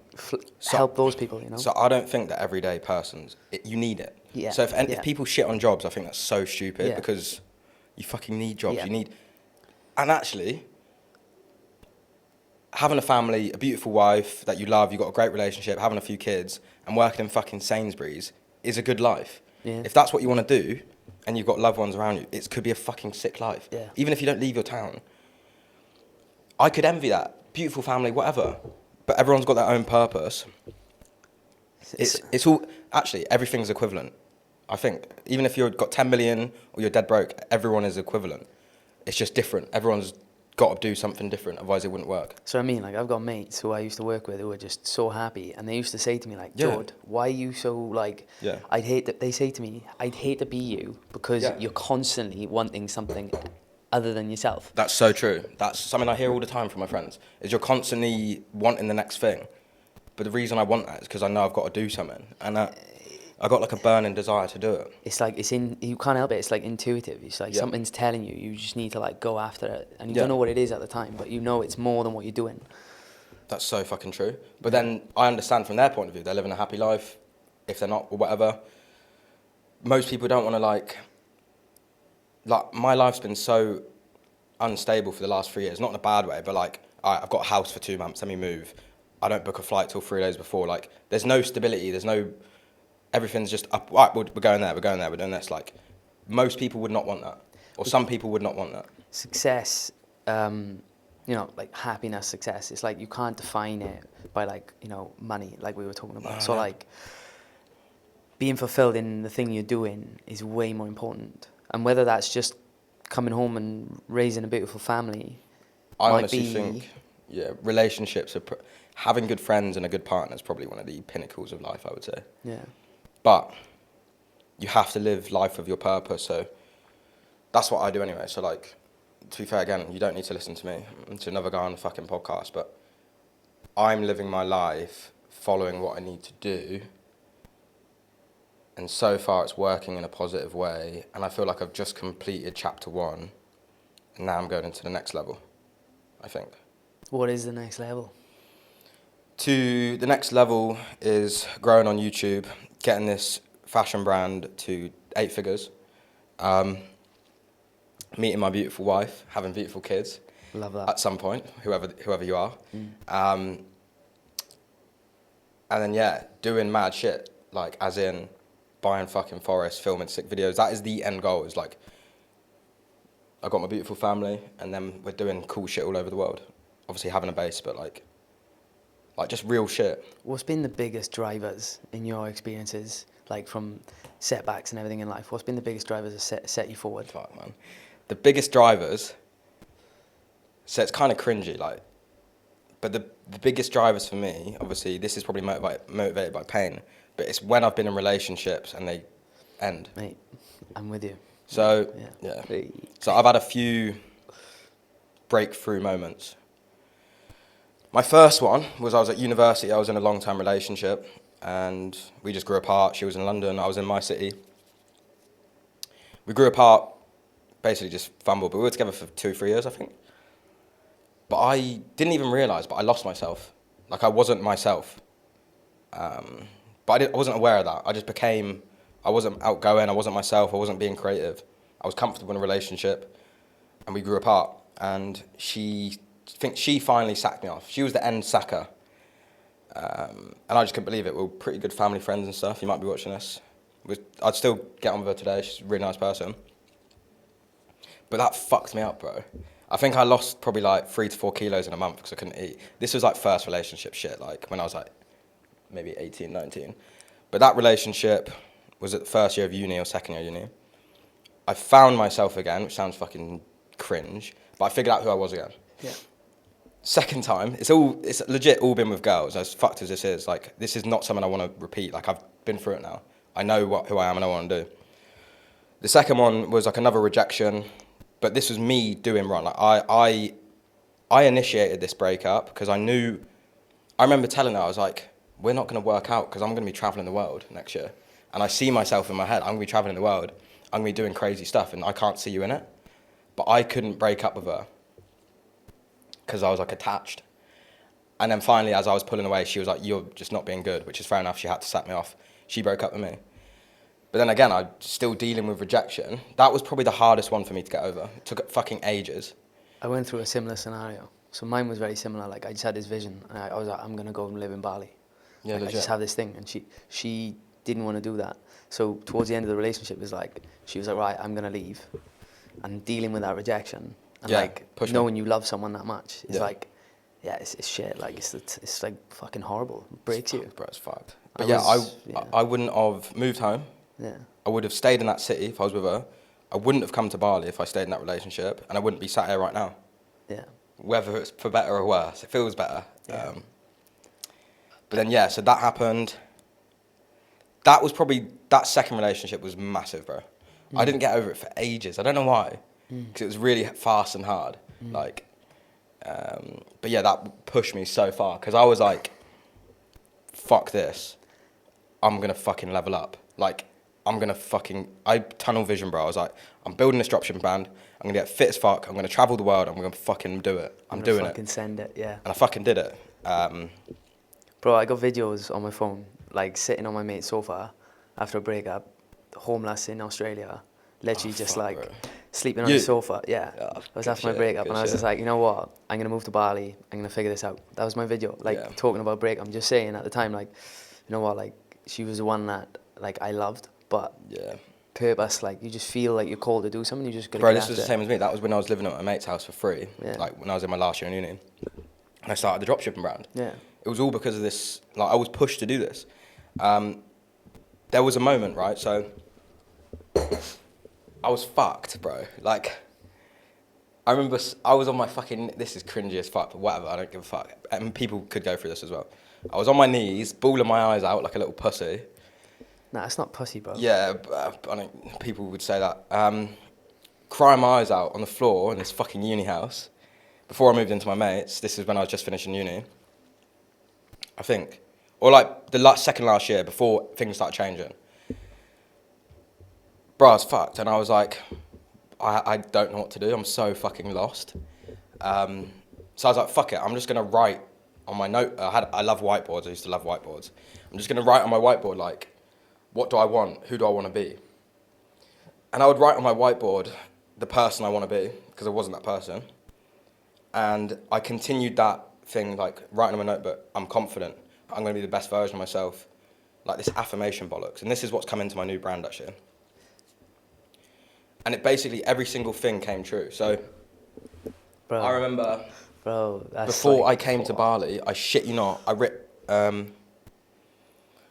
help those people, you know. So I don't think that everyday persons, you need it. Yeah. So if people shit on jobs, I think that's so stupid because you fucking need jobs. Yeah. You need, and actually, having a family, a beautiful wife that you love, you've got a great relationship, having a few kids, and working in fucking Sainsbury's is a good life. Yeah. If that's what you want to do, and you've got loved ones around you, it could be a fucking sick life. Yeah. Even if you don't leave your town. I could envy that. Beautiful family, whatever. But everyone's got their own purpose. It's all, actually, everything's equivalent. I think, even if you've got 10 million or you're dead broke, everyone is equivalent. It's just different. Everyone's got to do something different, otherwise it wouldn't work. So I mean, like, I've got mates who I used to work with who were just so happy, and they used to say to me, like, Jord, why are you so, like, they say to me, I'd hate to be you because you're constantly wanting something other than yourself. That's so true. That's something I hear all the time from my friends, is you're constantly wanting the next thing. But the reason I want that is because I know I've got to do something. And I got like a burning desire to do it. It's like, you can't help it. It's like intuitive. It's like something's telling you. You just need to like go after it. And you don't know what it is at the time, but you know it's more than what you're doing. That's so fucking true. But then I understand from their point of view, they're living a happy life. If they're not, or whatever. Most people don't want to like my life's been so unstable for the last 3 years. Not in a bad way, but like, all right, I've got a house for 2 months, let me move. I don't book a flight till 3 days before. Like, there's no stability. Everything's just up. Right, we're going there, we're doing this. Like, most people would not want that. Or some people would not want that. Success, you know, like happiness, success, it's like you can't define it by like, you know, money, like we were talking about. So like, being fulfilled in the thing you're doing is way more important. And whether that's just coming home and raising a beautiful family, I honestly think, relationships are... having good friends and a good partner is probably one of the pinnacles of life, I would say. Yeah. But you have to live life with your purpose, so that's what I do anyway. So, like, to be fair, again, you don't need to listen to me. I'm to another guy on the fucking podcast, but I'm living my life following what I need to do, and so far it's working in a positive way, and I feel like I've just completed chapter 1, and now I'm going into the next level, I think. What is the next level? The next level is growing on YouTube, getting this fashion brand to 8 figures, meeting my beautiful wife, having beautiful kids. Love that. At some point, whoever you are. And then, doing mad shit, like, as in buying fucking forests, filming sick videos. That is the end goal, is like, I got my beautiful family, and then we're doing cool shit all over the world. obviously having a base, but like just real shit. What's been the biggest drivers in your experiences, like from setbacks and everything in life? What's been the biggest drivers that set you forward? Fuck, man. The biggest drivers, so it's kind of cringy, like, but the biggest drivers for me, obviously, this is probably motivated by pain, but it's when I've been in relationships and they end. Mate, I'm with you. So, Yeah. So I've had a few breakthrough moments. My first one was I was at university, I was in a long-term relationship, and we just grew apart. She was in London, I was in my city. We grew apart, basically just fumbled, but we were together for 2-3 years, I think. But I didn't even realise, but I lost myself. Like, I wasn't myself. But I wasn't aware of that. I wasn't outgoing, I wasn't myself, I wasn't being creative. I was comfortable in a relationship, and we grew apart. And I think she finally sacked me off. She was the end sacker. And I just couldn't believe it. We were pretty good family friends and stuff. You might be watching this. I'd still get on with her today. She's a really nice person. But that fucked me up, bro. I think I lost probably like 3 to 4 kilos in a month because I couldn't eat. This was like first relationship shit, like when I was like maybe 18, 19. But that relationship was at the first year of uni or second year of uni. I found myself again, which sounds fucking cringe, but I figured out who I was again. Yeah. Second time, it's legit all been with girls, as fucked as this is. Like, this is not something I want to repeat. Like, I've been through it now. I know who I am and I want to do. The second one was like another rejection, but this was me doing wrong. Like, I initiated this breakup because I remember telling her, I was like, we're not going to work out because I'm going to be traveling the world next year. And I see myself in my head, I'm going to be traveling the world. I'm going to be doing crazy stuff and I can't see you in it. But I couldn't break up with her because I was like attached. And then finally, as I was pulling away, she was like, you're just not being good, which is fair enough. She had to sack me off. She broke up with me. But then again, I'm still dealing with rejection. That was probably the hardest one for me to get over. It took fucking ages. I went through a similar scenario. So mine was very similar. Like, I just had this vision, and I was like, I'm going to go and live in Bali. Yeah, like, I just have this thing. And she didn't want to do that. So towards the end of the relationship, it was like, she was like, right, I'm going to leave. And dealing with that rejection, and like knowing you love someone that much, is like, yeah, it's shit. Like, it's like fucking horrible. It breaks you. Bro, it's fucked. But I wouldn't have moved home. Yeah. I would have stayed in that city if I was with her. I wouldn't have come to Bali if I stayed in that relationship, and I wouldn't be sat here right now. Yeah. Whether it's for better or worse, it feels better. Yeah. But then, so that happened. That was probably, that second relationship was massive, bro. I didn't get over it for ages. I don't know why, because it was really fast and hard. Like, but yeah, that pushed me so far, because I was like, fuck this. I'm going to fucking level up. Like, I tunnel vision, bro. I was like, I'm building this dropshipping brand. I'm going to get fit as fuck. I'm going to travel the world. I'm going to fucking do it. I'm doing it. Fucking send it, yeah. And I fucking did it. Bro, I got videos on my phone, like sitting on my mate's sofa after a breakup, homeless in Australia, literally just like sleeping on the sofa. Yeah, I was after my breakup, and I was just like, you know what? I'm gonna move to Bali. I'm gonna figure this out. That was my video. Like, talking about breakup. I'm just saying at the time, like, you know what? Like, she was the one that like I loved, but purpose. Like, you just feel like you're called to do something. You just gotta. Bro, this was the same as me. That was when I was living at my mate's house for free. Yeah. Like, when I was in my last year in uni, and I started the dropshipping brand. Yeah. It was all because of this. Like, I was pushed to do this. There was a moment, right? So I was fucked, bro. Like, I remember I was on my fucking, this is cringy as fuck, but whatever, I don't give a fuck. And people could go through this as well. I was on my knees, bawling my eyes out like a little pussy. Nah, it's not pussy, bro. Yeah, I think people would say that. Crying my eyes out on the floor in this fucking uni house. Before I moved into my mates, this is when I was just finishing uni. I think. Or like the second last year before things started changing. Bro, I was fucked. And I was like, I don't know what to do. I'm so fucking lost. So I was like, fuck it. I'm just going to write on my note. I love whiteboards. I used to love whiteboards. I'm just going to write on my whiteboard, like, what do I want? Who do I want to be? And I would write on my whiteboard the person I want to be, because I wasn't that person. And I continued that thing, like, writing on my notebook, I'm confident. I'm going to be the best version of myself. Like, this affirmation bollocks. And this is what's come into my new brand, actually. And it basically, every single thing came true. So, Bro. I remember Bro, that's Before like, I came to Bali, I shit you not, I'm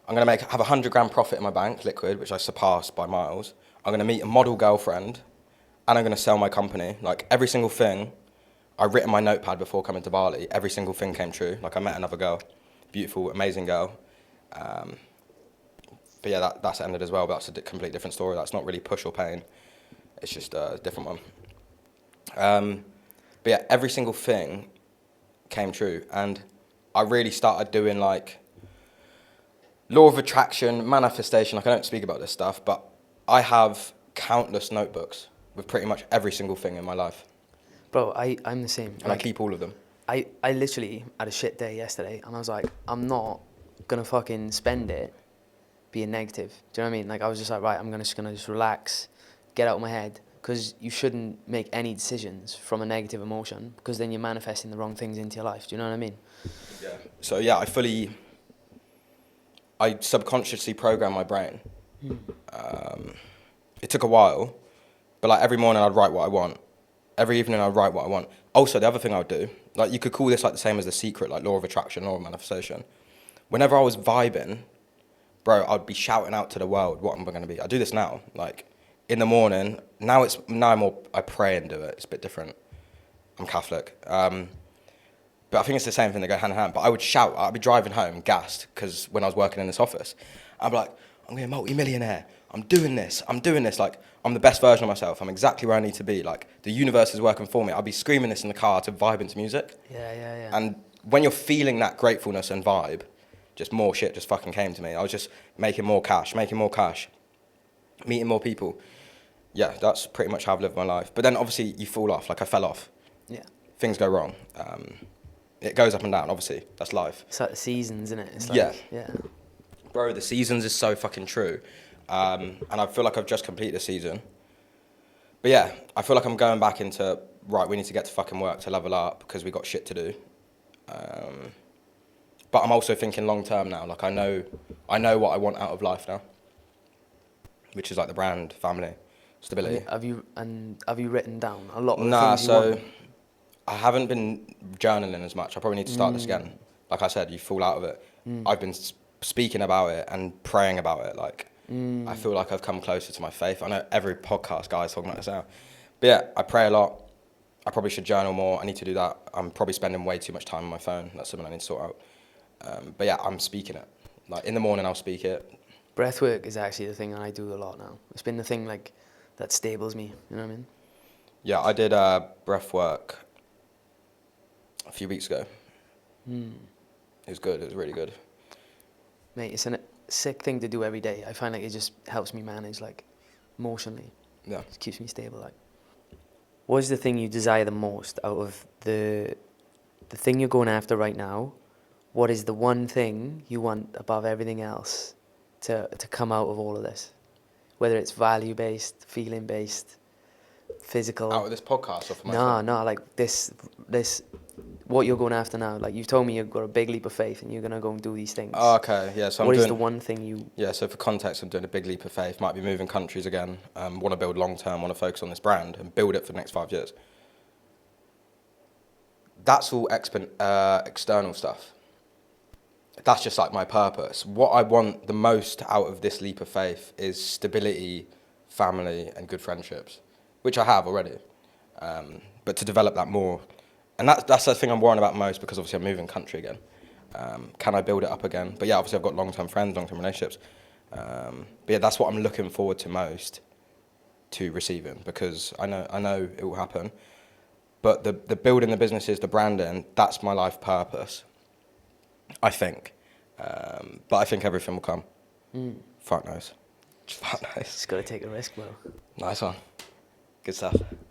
gonna have 100 grand profit in my bank, liquid, which I surpassed by miles. I'm gonna meet a model girlfriend, and I'm gonna sell my company. Like every single thing, I writ in my notepad before coming to Bali. Every single thing came true. Like I met another girl, beautiful, amazing girl. But yeah, that's ended as well. But that's a complete different story. That's not really push or pain. It's just a different one. But yeah, every single thing came true, and I really started doing like law of attraction, manifestation. Like I don't speak about this stuff, but I have countless notebooks with pretty much every single thing in my life, bro, I'm the same. and I keep all of them. I literally had a shit day yesterday, and I was like, I'm not gonna fucking spend it being negative. Do you know what I mean? Like I was just like, right, I'm just gonna relax, get out of my head, because you shouldn't make any decisions from a negative emotion, because then you're manifesting the wrong things into your life. Do you know what I mean? Yeah. So yeah, I subconsciously program my brain. It took a while, but like every morning I'd write what I want. Every evening I'd write what I want. Also, the other thing I would do, like you could call this like the same as The Secret, like law of attraction, law of manifestation. Whenever I was vibing, bro, I'd be shouting out to the world what I'm going to be. I do this now, like in the morning. Now I pray and do it. It's a bit different. I'm Catholic. But I think it's the same thing, they go hand in hand. But I would shout, I'd be driving home gassed, because when I was working in this office, I'd be like, I'm going to be a multi-millionaire. I'm doing this. Like, I'm the best version of myself. I'm exactly where I need to be. Like, the universe is working for me. I'd be screaming this in the car to vibe into music. Yeah. And when you're feeling that gratefulness and vibe, just more shit just fucking came to me. I was just making more cash, meeting more people. Yeah, that's pretty much how I've lived my life. But then obviously you fall off. Like I fell off. Yeah. Things go wrong. It goes up and down, obviously. That's life. It's like the seasons, isn't it? It's like, Yeah. Yeah. Bro, the seasons is so fucking true. And I feel like I've just completed a season. But yeah, I feel like I'm going back into, right, we need to get to fucking work to level up because we got shit to do. But I'm also thinking long term now. Like I know what I want out of life now, which is like the brand, family, stability. Have you written down a lot of the Nah, things you want? I haven't been journaling as much. I probably need to start this again. Like I said, you fall out of it. I've been speaking about it and praying about it. Like I feel like I've come closer to my faith. I know every podcast guy is talking about this now. But yeah, I pray a lot. I probably should journal more. I need to do that. I'm probably spending way too much time on my phone. That's something I need to sort out. But yeah, I'm speaking it. Like in the morning, I'll speak it. Breathwork is actually the thing I do a lot now. It's been the thing like that stables me. You know what I mean? Yeah, I did breath work a few weeks ago. It was good. It was really good. Mate, it's a sick thing to do every day. I find like it just helps me manage like emotionally. Yeah. It keeps me stable. Like, what is the thing you desire the most out of the thing you're going after right now? What is the one thing you want above everything else to come out of all of this? Whether it's value based, feeling based, physical. Out of this podcast or for my phone? No, like this what you're going after now. Like you've told me you've got a big leap of faith and you're gonna go and do these things. Oh, okay, yeah. So what is the one thing you? Yeah, so for context, I'm doing a big leap of faith. Might be moving countries again. Want to build long term. Want to focus on this brand and build it for the next 5 years. That's all external stuff. That's just like my purpose. What I want the most out of this leap of faith is stability, family, and good friendships, which I have already. But to develop that more, and that's the thing I'm worrying about most, because obviously I'm moving country again. Can I build it up again? But yeah, obviously I've got long-term friends, long-term relationships. But yeah, that's what I'm looking forward to most to receiving, because I know it will happen. But the building the businesses, the branding, that's my life purpose, I think. But I think everything will come. Fuck knows. Fuck knows. Just gotta take a risk, bro. Nice one. Good stuff.